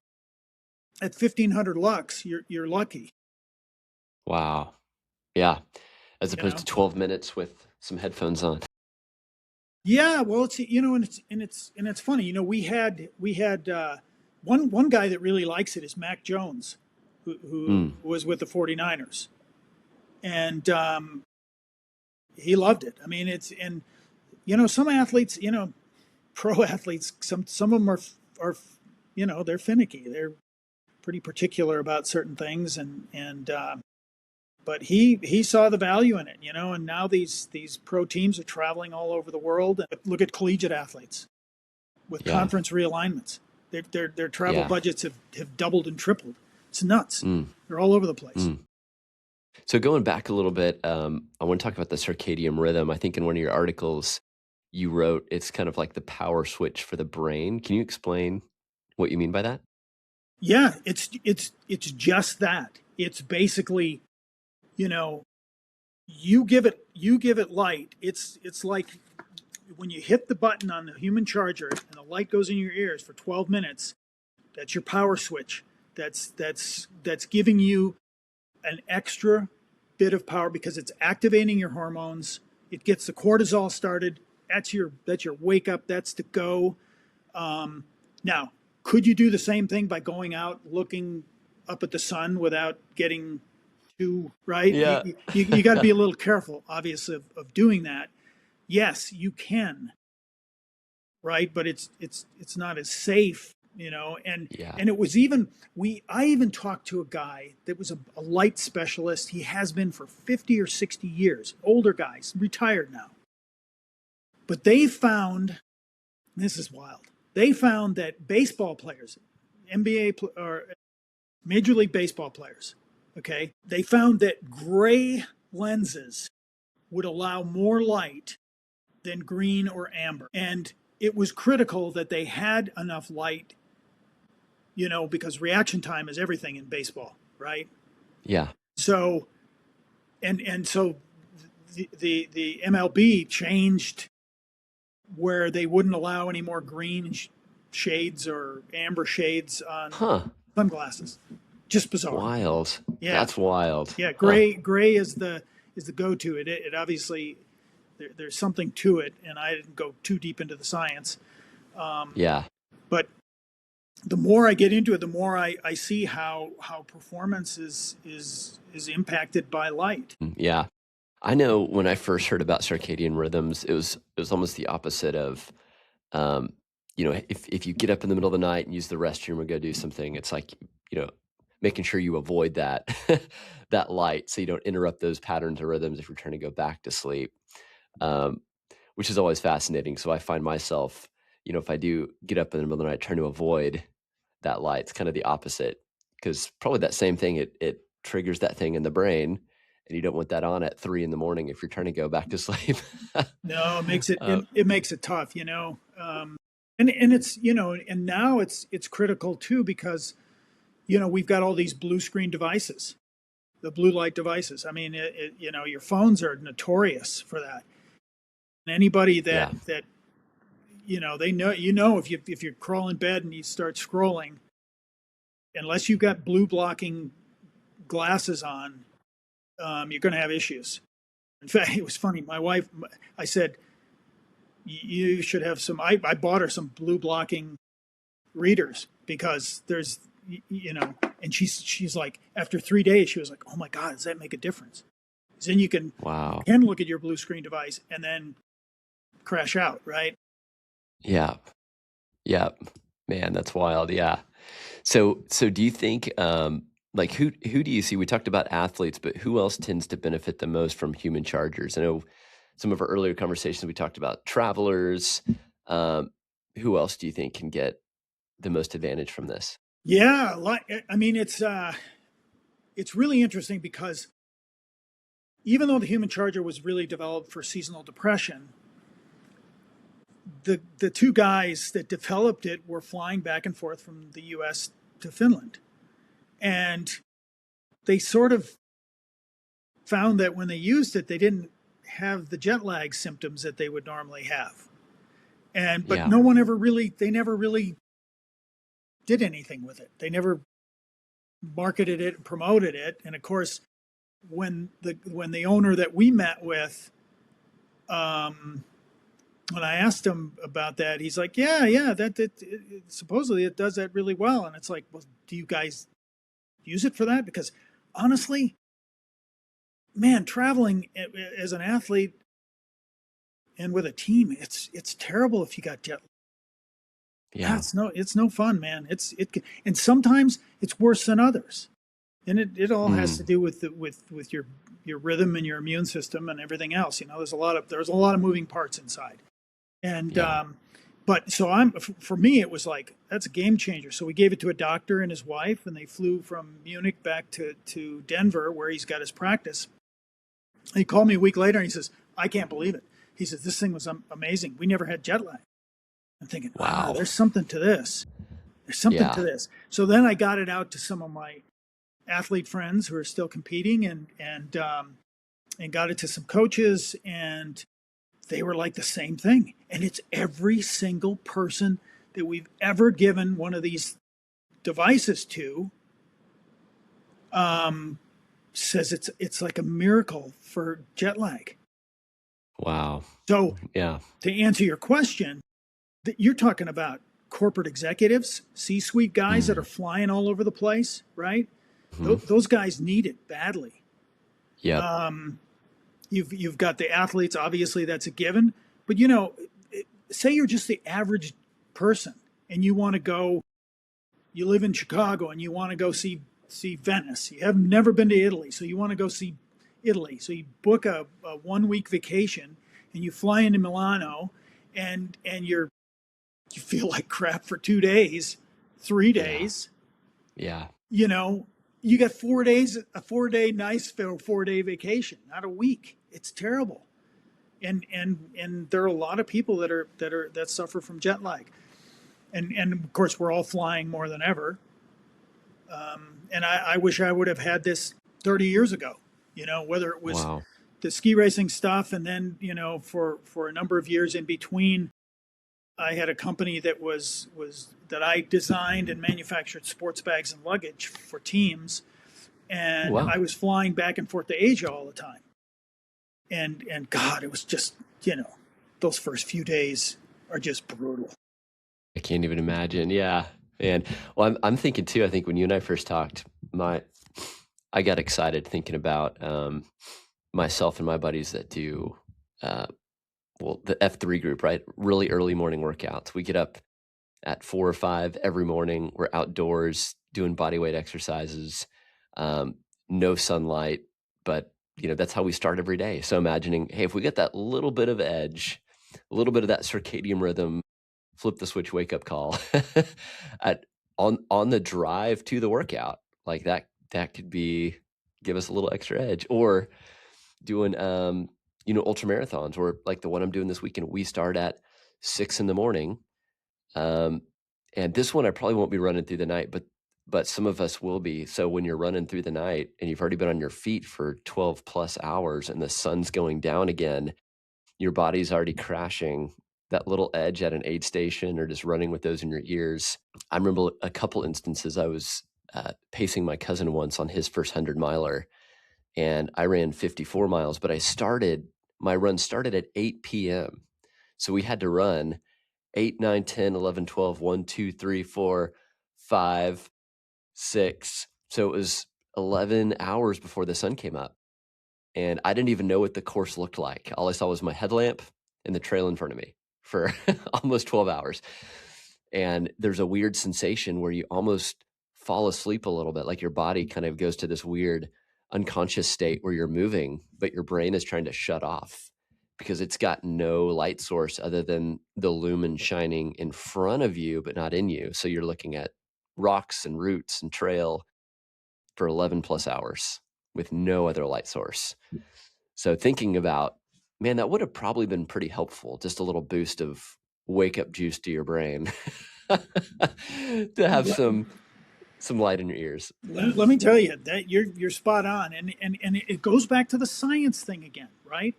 at 1500 lux, you're lucky. Wow. Yeah. As You opposed know. to 12 minutes with some headphones on. Yeah, well, it's and it's funny. We had one guy that really likes it is Mac Jones, who Mm. was with the 49ers, and he loved it. I mean, it's and some athletes, pro athletes, some of them are they're finicky. They're pretty particular about certain things, and but he saw the value in it, and now these pro teams are traveling all over the world. Look at collegiate athletes with Yeah. conference realignments. Their travel Yeah. budgets have doubled and tripled. It's nuts. Mm. They're all over the place. Mm. So going back a little bit, I want to talk about the circadian rhythm. I think in one of your articles you wrote it's kind of like the power switch for the brain. Can you explain what you mean by that? Yeah, it's just that. It's basically, you know, you give it light. It's like when you hit the button on the human charger and the light goes in your ears for 12 minutes. That's your power switch. That's giving you an extra bit of power because it's activating your hormones. It gets the cortisol started. That's your wake up. That's to go. Now, could you do the same thing by going out looking up at the sun without getting too right? Yeah. You got to be a little careful, obviously, of doing that. Yes, you can, right? But it's not as safe, and Yeah. and it was even we I even talked to a guy that was a light specialist. He has been for 50 or 60 years, older guys, retired now. But they found, this is wild. They found that baseball players, or Major League Baseball players, okay, they found that gray lenses would allow more light than green or amber. And it was critical that they had enough light, because reaction time is everything in baseball, right? Yeah. So, and so the MLB changed where they wouldn't allow any more green shades or amber shades on Huh. sunglasses. Just bizarre. Wild. Yeah, That's wild. yeah. Huh. Gray is the go-to. It obviously there's something to it, and I didn't go too deep into the science. Yeah. But the more I get into it, the more I see how performance is impacted by light. Yeah. I know when I first heard about circadian rhythms, it was almost the opposite of, um, if you get up in the middle of the night and use the restroom or go do something, it's like, making sure you avoid that that light so you don't interrupt those patterns or rhythms if you're trying to go back to sleep, um, which is always fascinating. So I find myself, if I do get up in the middle of the night trying to avoid that light, it's kind of the opposite because probably that same thing, it triggers that thing in the brain and you don't want that on at 3 in the morning if you're trying to go back to sleep. No, it makes it uh, it makes it tough, and it's and now it's critical too because we've got all these blue screen devices, the blue light devices. I mean, your phones are notorious for that. And anybody yeah. that they know, if you crawl in bed and you start scrolling, unless you've got blue blocking glasses on, you're going to have issues. In fact, it was funny. My wife, I said, you should have some. I bought her some blue blocking readers because there's, and she's like, after 3 days, she was like, oh my God, does that make a difference? 'Cause then Wow. you can look at your blue screen device and then crash out, right? Yeah. Yeah. Man, that's wild. Yeah. So do you think, like who do you see? We talked about athletes, but who else tends to benefit the most from human chargers? I know some of our earlier conversations we talked about travelers. Um, who else do you think can get the most advantage from this? Yeah, I mean, it's really interesting because even though the human charger was really developed for seasonal depression, the two guys that developed it were flying back and forth from the U.S. to Finland, and they sort of found that when they used it, they didn't have the jet lag symptoms that they would normally have, but Yeah. no one ever really they never really did anything with it. They never marketed it and promoted it. And of course, when the owner that we met with, um, when I asked him about that, he's like, yeah, supposedly it does that really well. And it's like, well, do you guys use it for that? Because honestly, man, traveling as an athlete and with a team, it's terrible if you got jet lag. Yeah, Yeah. it's no fun, man. And sometimes it's worse than others. And it all has to Mm, do with with your rhythm and your immune system and everything else. You know, there's a lot of moving parts inside. And yeah. but so for me it was like that's a game changer. So we gave it to a doctor and his wife, and they flew from Munich back to Denver where he's got his practice. He called me a week later and he says, "I can't believe it." He says, "This thing was amazing. We never had jet lag." I'm thinking, Wow. there's something to this. There's something to Yeah. this. So then I got it out to some of my athlete friends who are still competing, and got it to some coaches, and they were like the same thing. And it's every single person that we've ever given one of these devices to, um, says it's like a miracle for jet lag. Wow. So Yeah. to answer your question, that you're talking about corporate executives, C-suite guys that are Mm, flying all over the place, right? hmm. Those guys need it badly. Yep. Um, you've got the athletes, obviously that's a given, but say you're just the average person and you want to go, you live in Chicago and you want to go see Venice. You have never been to Italy, so you want to go see Italy. So you book a 1 week vacation and you fly into Milano, and you feel like crap for 2 days, three Yeah. days. Yeah. You know, you got 4 days, a 4 day nice 4 day vacation, not a week. It's terrible. And there are a lot of people that suffer from jet lag, and of course we're all flying more than ever. And I wish I would have had this 30 years ago. Whether it was Wow. the ski racing stuff, and then for a number of years in between, I had a company that I designed and manufactured sports bags and luggage for teams, and Wow. I was flying back and forth to Asia all the time. And God, it was just those first few days are just brutal. I can't even imagine. Yeah. And well, I'm thinking too, I think when you and I first talked, I got excited thinking about myself and my buddies that do uh, the F3 group, right? Really early morning workouts. We get up at 4 or 5 every morning. We're outdoors doing body weight exercises, um, no sunlight, but that's how we start every day. So imagining, hey, if we get that little bit of edge, a little bit of that circadian rhythm, flip the switch, wake up call at on the drive to the workout, like that could be give us a little extra edge. Or doing ultra marathons, or like the one I'm doing this weekend. We start at 6 in the morning, um, and this one I probably won't be running through the night, but some of us will be. So when you're running through the night and you've already been on your feet for 12 plus hours and the sun's going down again, your body's already crashing. That little edge at an aid station or just running with those in your ears. I remember a couple instances. I was pacing my cousin once on his first 100 miler, and I ran 54 miles, but my run started at 8 p.m. So we had to run 8, 9, 10, 11, 12, 1, 2, 3, 4, 5, 6. So it was 11 hours before the sun came up. And I didn't even know what the course looked like. All I saw was my headlamp and the trail in front of me for almost 12 hours. And there's a weird sensation where you almost fall asleep a little bit, like your body kind of goes to this weird unconscious state where you're moving, but your brain is trying to shut off because it's got no light source other than the lumen shining in front of you, but not in you. So you're looking at rocks and roots and trail for 11 plus hours with no other light source. So thinking about, man, that would have probably been pretty helpful. Just a little boost of wake up juice to your brain to have Let, some light in your ears. let me tell you that you're spot on, and it goes back to the science thing again, right?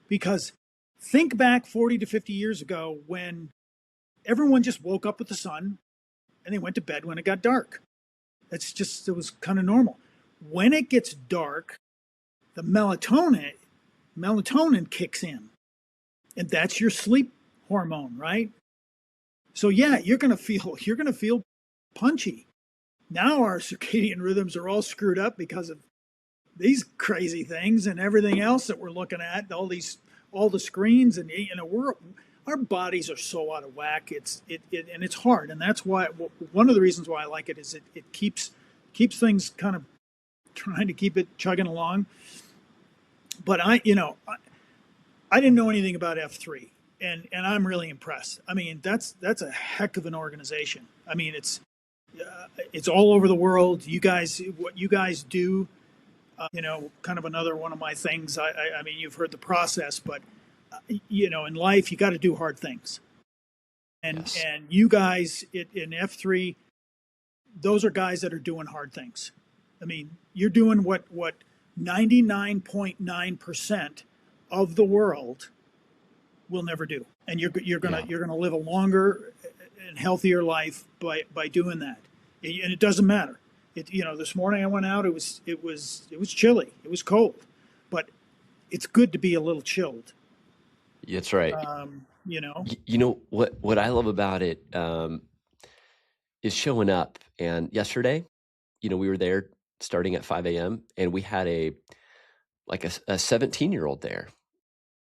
Because think back 40 to 50 years ago when everyone just woke up with the sun and they went to bed when it got dark. It was kind of normal. When it gets dark, the melatonin kicks in, and that's your sleep hormone, right? So yeah, you're going to feel punchy. Now our circadian rhythms are all screwed up because of these crazy things and everything else that we're looking at, all the screens, and our bodies are so out of whack. And it's hard, and that's why one of the reasons why I like it is it keeps things kind of trying to keep it chugging along. But I didn't know anything about F3, and I'm really impressed. I mean, that's a heck of an organization. I mean, it's all over the world. What you guys do, kind of another one of my things. I mean, you've heard the process, but in life, you got to do hard things. Yes. And you guys in F3, those are guys that are doing hard things. I mean, you're doing what 99.9% of the world will never do, and Yeah. you're gonna live a longer and healthier life by doing that. And it doesn't matter. This morning I went out. It was chilly. It was cold, but it's good to be a little chilled. That's right. You know, You know what I love about it is showing up. And yesterday, we were there starting at 5 a.m. and we had a 17-year-old there,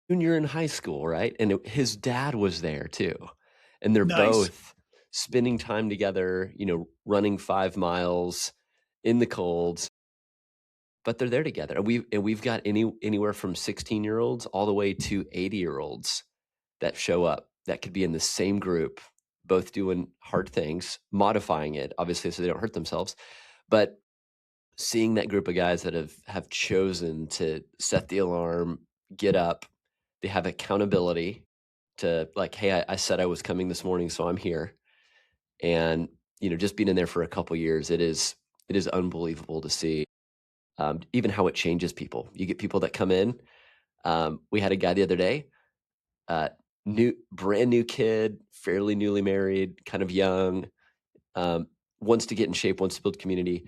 junior in high school, right? And his dad was there too, and they're nice. both spending time together, running 5 miles in the cold, but they're there together. And we've got anywhere from 16-year-olds all the way to 80-year-olds that show up that could be in the same group, both doing hard things, modifying it, obviously, so they don't hurt themselves. But seeing that group of guys that have chosen to set the alarm, get up, they have accountability to, like, hey, I said I was coming this morning, so I'm here. And just being in there for a couple years, it is unbelievable to see even how it changes people. You get people that come in. We had a guy the other day, uh, brand new kid, fairly newly married, kind of young, um, wants to get in shape, wants to build community.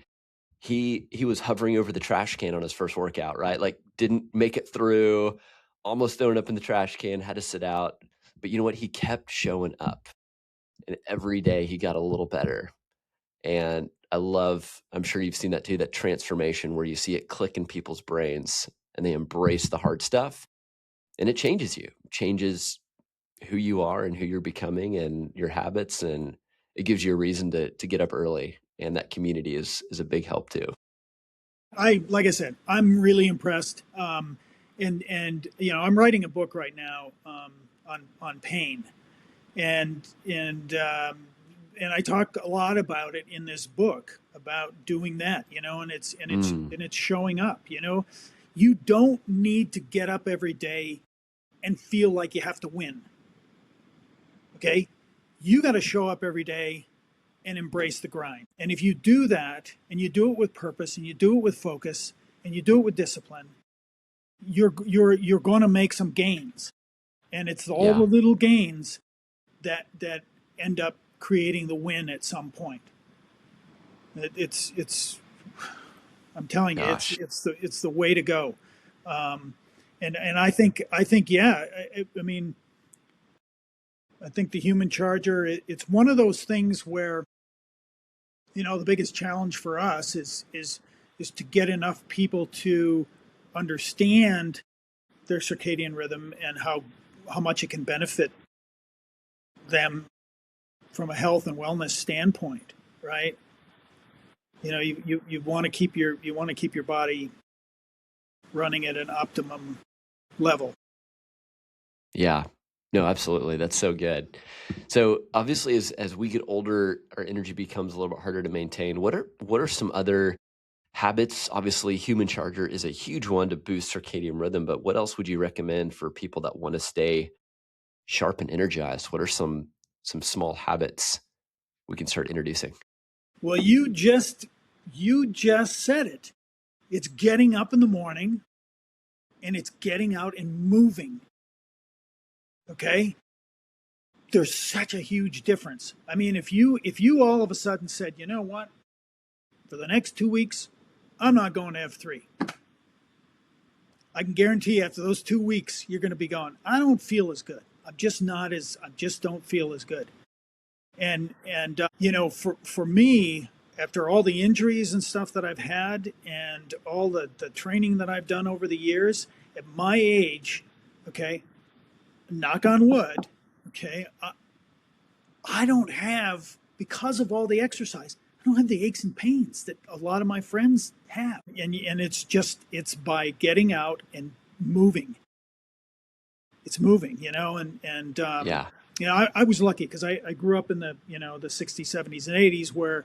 He was hovering over the trash can on his first workout, right? Like, didn't make it through, almost thrown up in the trash can, had to sit out. But you know what? He kept showing up, and every day he got a little better. And I'm sure you've seen that too, that transformation where you see it click in people's brains and they embrace the hard stuff, and it changes you, changes who you are and who you're becoming and your habits. And it gives you a reason to get up early. And that community is a big help too. Like I said, I'm really impressed. And I'm writing a book right now on pain, and I talk a lot about it in this book about doing that, and Mm, it's showing up. You don't need to get up every day and feel like you have to win. Okay, you got to show up every day and embrace the grind. And if you do that, and you do it with purpose, and you do it with focus, and you do it with discipline, you're going to make some gains. And it's all the yeah, little gains that end up creating the win at some point. It's I'm telling you, gosh. it's the way to go. Um, and I think yeah. I mean, I think the human charger. It's one of those things where the biggest challenge for us is to get enough people to understand their circadian rhythm and how much it can benefit them from a health and wellness standpoint, right? You want to keep your body running at an optimum level. Yeah. No, absolutely. That's so good. So obviously as we get older, our energy becomes a little bit harder to maintain. What are some other habits? Obviously, human charger is a huge one to boost circadian rhythm, but what else would you recommend for people that want to stay sharp and energized? What are some small habits we can start introducing? Well, you just said it. It's getting up in the morning and it's getting out and moving. Okay? There's such a huge difference. I mean, if you all of a sudden said, "You know what? for the next 2 weeks, I'm not going to F3. I can guarantee after those 2 weeks, you're going to be going, I don't feel as good. I just don't feel as good. And for me, after all the injuries and stuff that I've had and all the training that I've done over the years, at my age, okay, knock on wood, okay, I don't have, because of all the exercise, I don't have the aches and pains that a lot of my friends have. And it's by getting out and moving. It's moving, Yeah. I was lucky because I grew up in the, the 60s, 70s, and 80s where,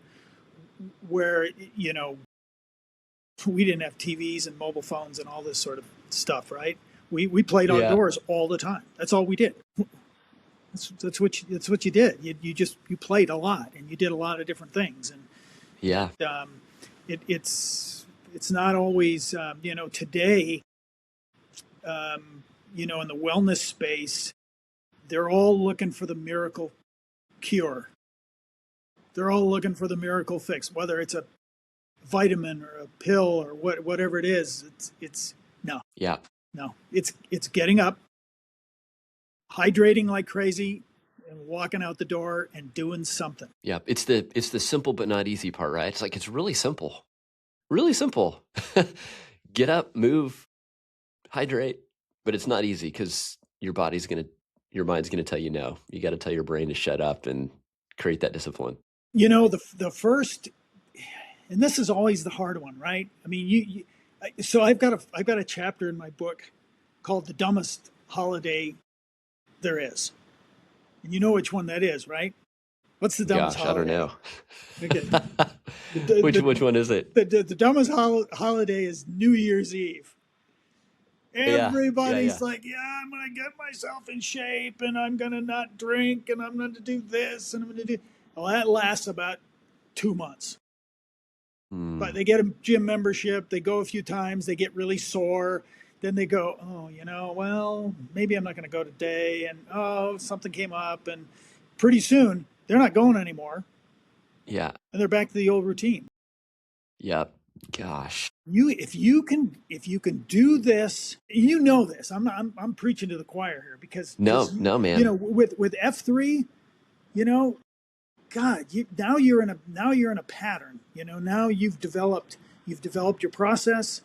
we didn't have TVs and mobile phones and all this sort of stuff, right? We played Yeah. outdoors all the time. That's all we did. That's what you did. You played a lot and you did a lot of different things. And Yeah. it's not always, today, in the wellness space, they're all looking for the miracle cure. They're all looking for the miracle fix, whether it's a vitamin or a pill or whatever it is. It's no, Yeah. no. It's getting up, hydrating like crazy, and walking out the door and doing something. Yeah. It's the simple but not easy part, right? It's like, it's really simple. Really simple. Get up, move, hydrate, but it's not easy because your mind's gonna tell you no. You got to tell your brain to shut up and create that discipline. The first, and this is always the hard one, right? I mean, so I've got a chapter in my book called "The Dumbest Holiday There Is," and you know which one that is, right? What's the dumbest Gosh, holiday? I don't know. Okay. Which one is it? The dumbest holiday is New Year's Eve. Everybody's Yeah. like, yeah, I'm going to get myself in shape and I'm going to not drink and I'm going to do this and I'm going to do. Well, that lasts about 2 months. But they get a gym membership, they go a few times, they get really sore. Then they go, oh, well, maybe I'm not going to go today. And oh, something came up. And pretty soon they're not going anymore. Yeah. And they're back to the old routine. Yeah. Gosh. If you can do this, this. I'm preaching to the choir here because No, man. with F3, God, now you're in a pattern. Now you've developed your process.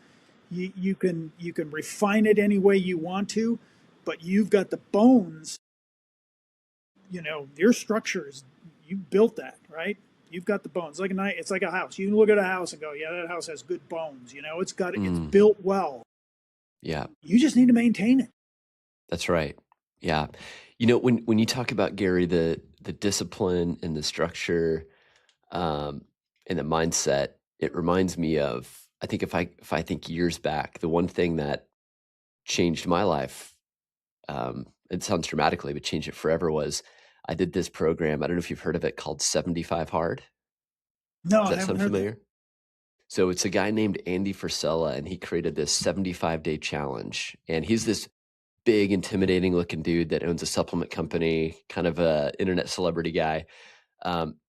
You can refine it any way you want to, but you've got the bones. Your structures, you built that, right? You've got the bones. It's like a house. You can look at a house and go, yeah, that house has good bones. It's built well. Yeah. You just need to maintain it. That's right. Yeah. When you talk about, Gary, the discipline and the structure, and the mindset, it reminds me of, I think if I think years back, the one thing that changed my life, it sounds dramatically, but changed it forever, was I did this program. I don't know if you've heard of it, called 75 Hard. No, Does I that haven't sound heard familiar? that. So it's a guy named Andy Frisella, and he created this 75-day challenge. And he's this big, intimidating looking dude that owns a supplement company, kind of a internet celebrity guy.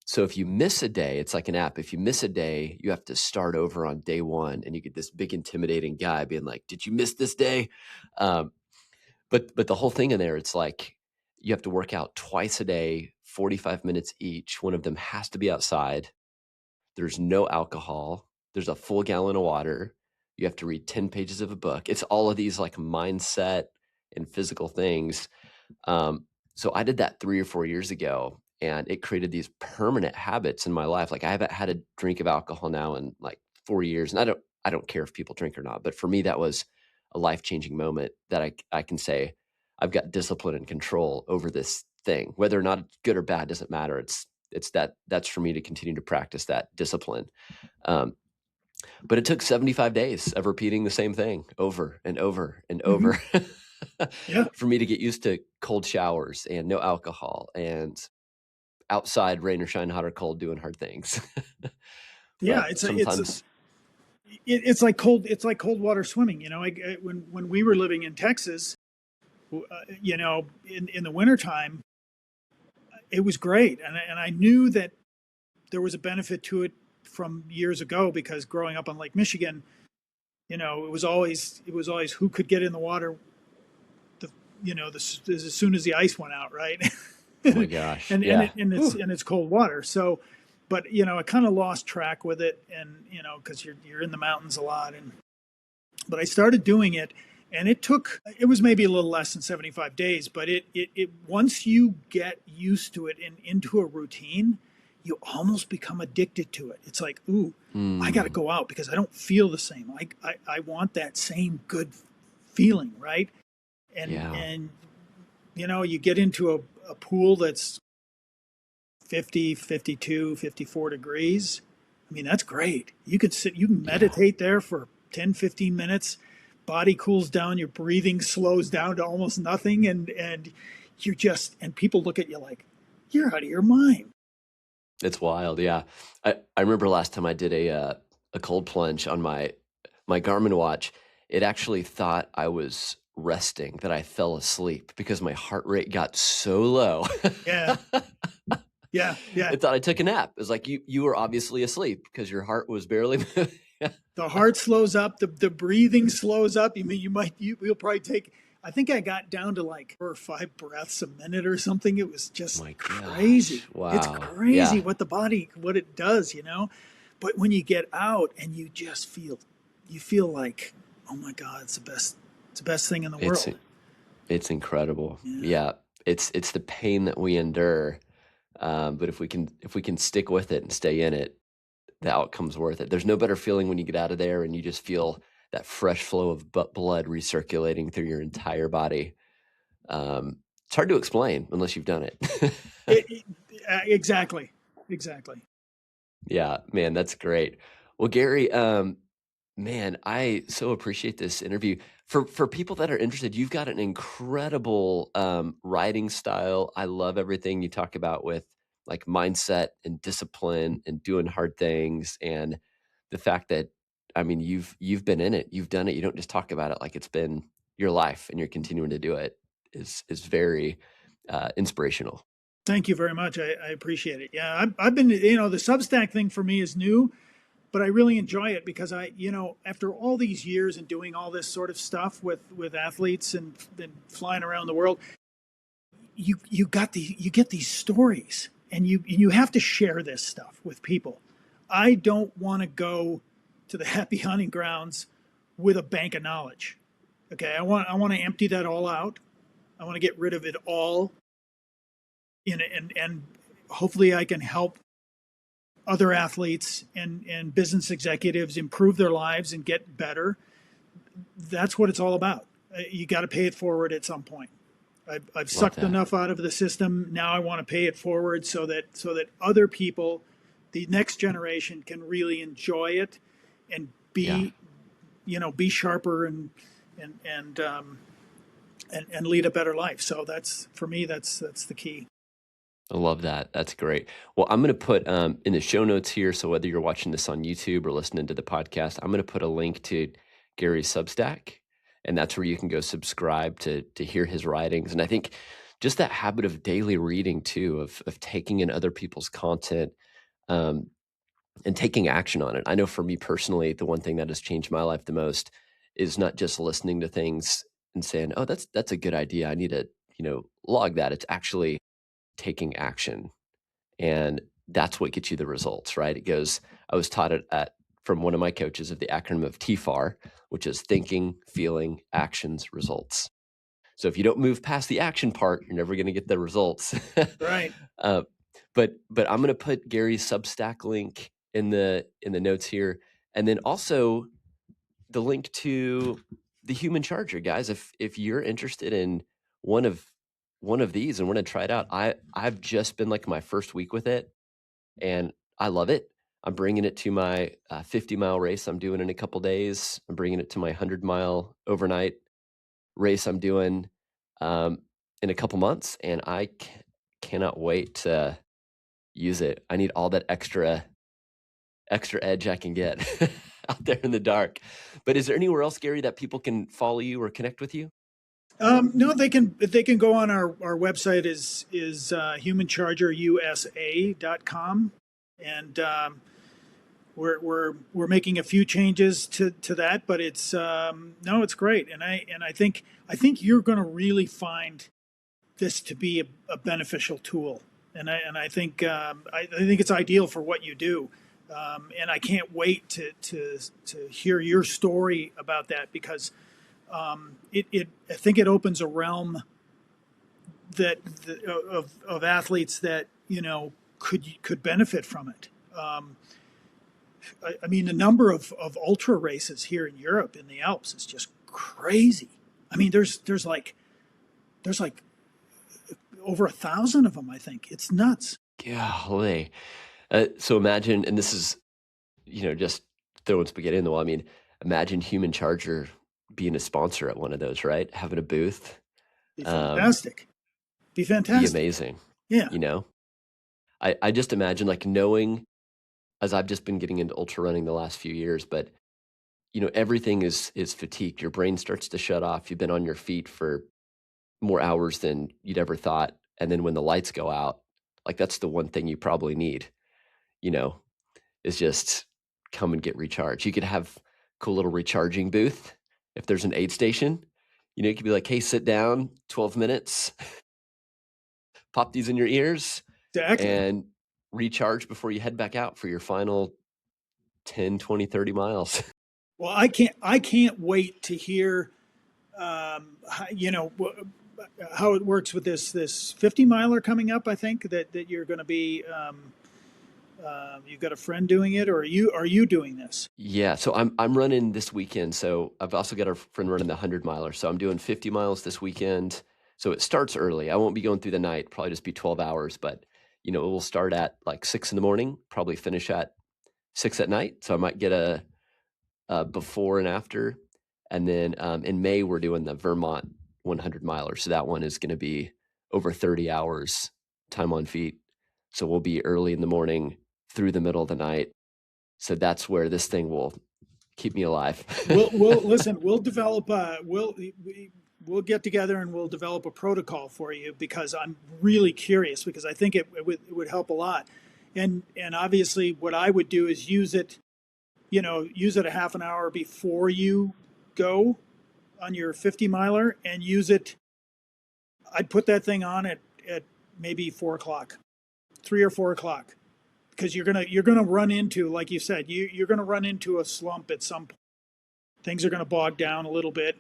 So if you miss a day, it's like an app. If you miss a day, you have to start over on day one, and you get this big, intimidating guy being like, "Did you miss this day?" But the whole thing in there, it's like you have to work out twice a day, 45 minutes each. One of them has to be outside. There's no alcohol. There's a full gallon of water. You have to read 10 pages of a book. It's all of these like mindset and physical things. So I did that 3 or 4 years ago, and it created these permanent habits in my life. Like, I haven't had a drink of alcohol now in like 4 years, and I don't care if people drink or not. But for me, that was a life-changing moment that I can say I've got discipline and control over this thing. Whether or not it's good or bad doesn't matter. That's for me to continue to practice that discipline. But it took 75 days of repeating the same thing over and over and over Yeah. for me to get used to cold showers and no alcohol and outside, rain or shine, hot or cold, doing hard things. Yeah, But sometimes, it's like cold water swimming. When we were living in Texas, in the wintertime, it was great, and I knew that there was a benefit to it from years ago, because growing up on Lake Michigan, it was always who could get in the water, the, as soon as the ice went out, right? Oh my gosh. Yeah. Whew. And it's cold water. So, but I kind of lost track with it, and because you're in the mountains a lot, but I started doing it, and it was maybe a little less than 75 days, but it once you get used to it and into a routine, you almost become addicted to it. It's like, ooh, I got to go out because I don't feel the same. I want that same good feeling, right? And you get into a pool that's 50, 52, 54 degrees. I mean, that's great. You can meditate there for 10, 15 minutes. Body cools down, your breathing slows down to almost nothing, and and people look at you like, you're out of your mind. It's wild. Yeah. I remember last time I did a cold plunge on my Garmin watch. It actually thought I was resting, that I fell asleep because my heart rate got so low. Yeah. Yeah. It thought I took a nap. It was like, you were obviously asleep because your heart was barely moving. The heart slows up, the breathing slows up. You'll probably take, I think I got down to like 4 or 5 breaths a minute or something. It was just crazy. Wow. It's crazy what the body, what it does, But when you get out and you feel like, oh my God, it's the best thing in the world. It's incredible. Yeah. It's the pain that we endure. But if we can stick with it and stay in it, the outcome's worth it. There's no better feeling when you get out of there and you just feel that fresh flow of blood recirculating through your entire body. It's hard to explain unless you've done it. Exactly. Yeah, man, that's great. Well, Gary, man, I so appreciate this interview. For people that are interested, you've got an incredible writing style. I love everything you talk about with like mindset and discipline and doing hard things, and the fact that, I mean, you've been in it, you've done it. You don't just talk about it like it's been your life, and you're continuing to do it. Is very inspirational. Thank you very much. I appreciate it. Yeah, I've been, the Substack thing for me is new, but I really enjoy it because after all these years and doing all this sort of stuff with athletes and flying around the world, you get these stories, and you have to share this stuff with people. I don't want to go to the happy hunting grounds with a bank of knowledge. Okay, I want to empty that all out. I want to get rid of it all. And hopefully I can help other athletes and business executives improve their lives and get better. That's what it's all about. You got to pay it forward at some point. I've sucked enough out of the system. Now I want to pay it forward so that other people, the next generation, can really enjoy it and be sharper and lead a better life. So that's, for me, that's the key. I love that. That's great. Well, I'm going to put in the show notes here, so whether you're watching this on YouTube or listening to the podcast, I'm going to put a link to Gary's Substack, and that's where you can go subscribe to hear his writings. And I think just that habit of daily reading too, of taking in other people's content and taking action on it. I know for me personally, the one thing that has changed my life the most is not just listening to things and saying, "Oh, that's a good idea. I need to log that." It's actually taking action, and that's what gets you the results, right? It goes, I was taught it from one of my coaches of the acronym of TFAR, which is thinking, feeling, actions, results. So if you don't move past the action part, you're never going to get the results. Right. But I'm going to put Gary's Substack link in the notes here, and then also the link to the Human Charger, guys. If you're interested in one of these and want to try it out, I've just been like my first week with it, and I love it. I'm bringing it to my 50-mile race I'm doing in a couple days. I'm bringing it to my 100-mile overnight race I'm doing in a couple months, and I cannot wait to use it. I need all that extra edge I can get out there in the dark. But is there anywhere else, Gary, that people can follow you or connect with you? No, they can go on our website is humanchargerusa.com, and we're making a few changes to that, but it's no, it's great, and I think you're going to really find this to be a beneficial tool, and I think it's ideal for what you do, and I can't wait to hear your story about that because it I think it opens a realm of athletes that could benefit from it. I mean, the number of ultra races here in Europe in the Alps is just crazy. I mean, there's like over 1,000 of them. I think it's nuts. Golly. So imagine, and this is, just throwing spaghetti in the wall. I mean, imagine Human Charger being a sponsor at one of those, right? Having a booth. Be Um, fantastic. Be be fantastic. amazing. Yeah. You know, I just imagine like knowing, as I've just been getting into ultra running the last few years, but everything is fatigued. Your brain starts to shut off. You've been on your feet for more hours than you'd ever thought. And then when the lights go out, like that's the one thing you probably need, you know, is just come and get recharged. You could have a cool little recharging booth. If there's an aid station, you could be like, hey, sit down, 12 minutes, pop these in your ears Exactly. and recharge before you head back out for your final 10, 20, 30 miles. Well, I can't wait to hear how it works with this 50 miler coming up. I think that you're going to be you've got a friend doing it, or are you doing this? Yeah, so I'm running this weekend. So I've also got a friend running the 100 miler. So I'm doing 50 miles this weekend. So it starts early. I won't be going through the night, probably just be 12 hours, but it will start at like 6 in the morning, probably finish at 6 at night. So I might get a before and after. And then in May, we're doing the Vermont 100 miler. So that one is going to be over 30 hours time on feet. So we'll be early in the morning through the middle of the night. So that's where this thing will keep me alive. We'll listen. We'll develop. We'll get together and we'll develop a protocol for you because I'm really curious because I think it would help a lot, and obviously what I would do is use it a half an hour before you go on your 50 miler and use it. I'd put that thing on at maybe 4 o'clock, 3 or 4 o'clock, because you're gonna run into, like you said, you're gonna run into a slump at some point. Things are gonna bog down a little bit,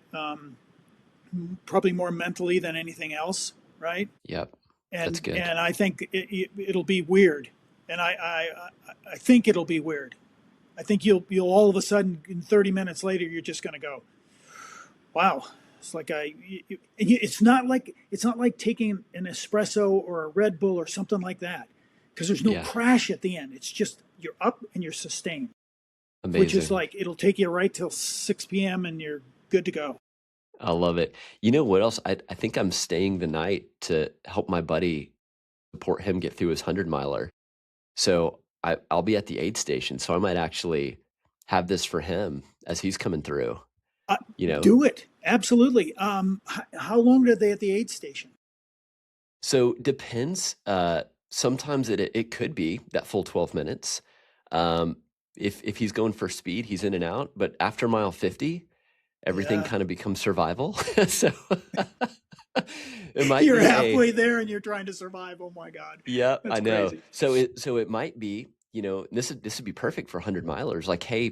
probably more mentally than anything else, right? Yep, that's And good. and I think it'll be weird, and I think it'll be weird. I think you'll all of a sudden in 30 minutes later you're just gonna go, wow. It's like it's not like taking an espresso or a Red Bull or something like that, because there's no Yeah, crash at the end. It's just you're up and you're sustained, which is amazing. like it'll take you right till 6 p.m. and you're good to go. I love it. You know what else? I think I'm staying the night to help my buddy support him get through his 100 miler. So I'll be at the aid station. So I might actually have this for him as he's coming through, Uh, you know? do it absolutely. How long are they at the aid station? So depends. Sometimes it could be that full 12 minutes. Um, if he's going for speed, he's in and out. But after mile 50, everything Yeah, kind of becomes survival. So it might you're be a halfway there and you're trying to survive. Oh my God, yeah, that's I know. crazy. So it might be, this would be perfect for 100 milers. Like, hey,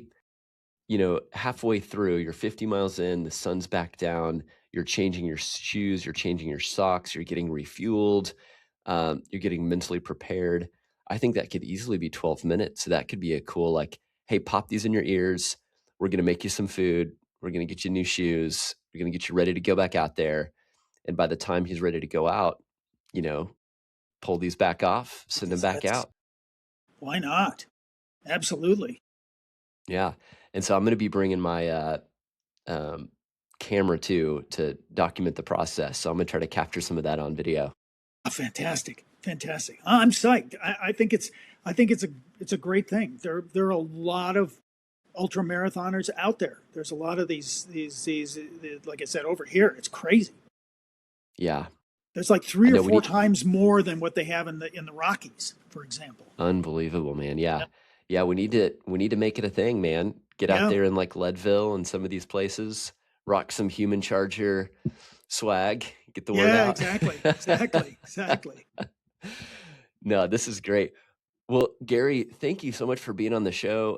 halfway through, you're 50 miles in, the sun's back down, you're changing your shoes, you're changing your socks, you're getting refueled, you're getting mentally prepared. I think that could easily be 12 minutes. So that could be a cool, like, hey, pop these in your ears. We're going to make you some food. We're going to get you new shoes. We're going to get you ready to go back out there. And by the time he's ready to go out, you know, pull these back off, send them back That's out. Why not? Absolutely. Yeah. And so I'm going to be bringing my um, camera too to document the process. So I'm gonna try to capture some of that on video. Oh, fantastic, fantastic. I'm psyched. I think it's a great thing. There are a lot of ultra marathoners out there. There's a lot of these like I said over here. It's crazy. Yeah, There's like I three or know we four need times more than what they have in the Rockies, for example. unbelievable, man. Yeah. Yeah, Yeah, we need to make it a thing, man. Get out Yeah. there in like Leadville and some of these places, rock some human charger swag, get the word Yeah, out. exactly. Exactly. Exactly. No, this is great. Well, Gary, thank you so much for being on the show.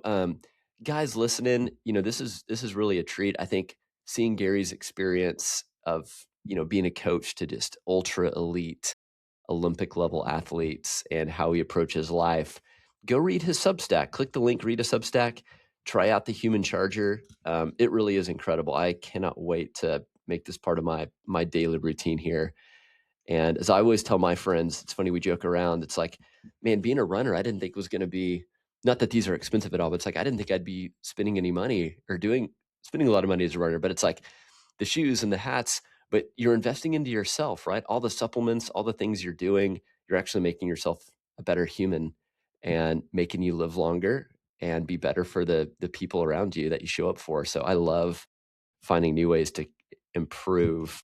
Guys listening, this is really a treat. I think seeing Gary's experience of, being a coach to just ultra elite Olympic level athletes and how he approaches life. Go read his Substack. Click the link, read a Substack, try out the Human Charger. It really is incredible. I cannot wait to make this part of my daily routine here. And as I always tell my friends, it's funny, we joke around. It's like, man, being a runner, I didn't think was going to be, not that these are expensive at all, but it's like, I didn't think I'd be spending any money or spending a lot of money as a runner. But it's like the shoes and the hats, but you're investing into yourself, right? All the supplements, all the things you're doing, you're actually making yourself a better human and making you live longer and be better for the people around you that you show up for. So I love finding new ways to improve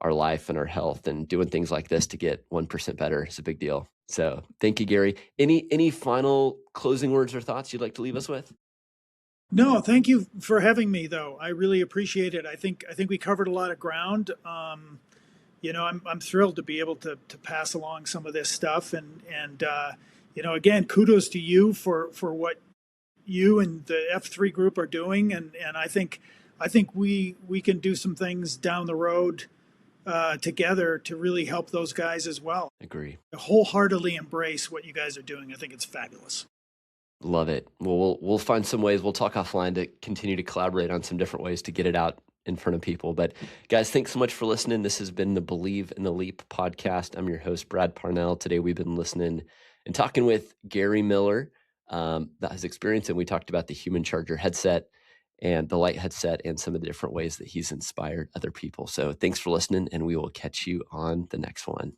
our life and our health, and doing things like this to get 1% better is a big deal. So thank you, Gary. Any final closing words or thoughts you'd like to leave us with? No, thank you for having me, though. I really appreciate it. I think we covered a lot of ground. I'm thrilled to be able to pass along some of this stuff, and again, kudos to you for what you and the F3 group are doing, and I think we can do some things down the road together to really help those guys as well. Agree. I wholeheartedly embrace what you guys are doing. I think it's fabulous. Love it. Well, we'll find some ways. We'll talk offline to continue to collaborate on some different ways to get it out in front of people. But guys, thanks so much for listening. This has been the Believe in the Leap podcast. I'm your host, Brad Parnell. Today we've been listening and talking with Gary Miller, that his experience, and we talked about the Human Charger headset and the light headset and some of the different ways that he's inspired other people. So thanks for listening, and we will catch you on the next one.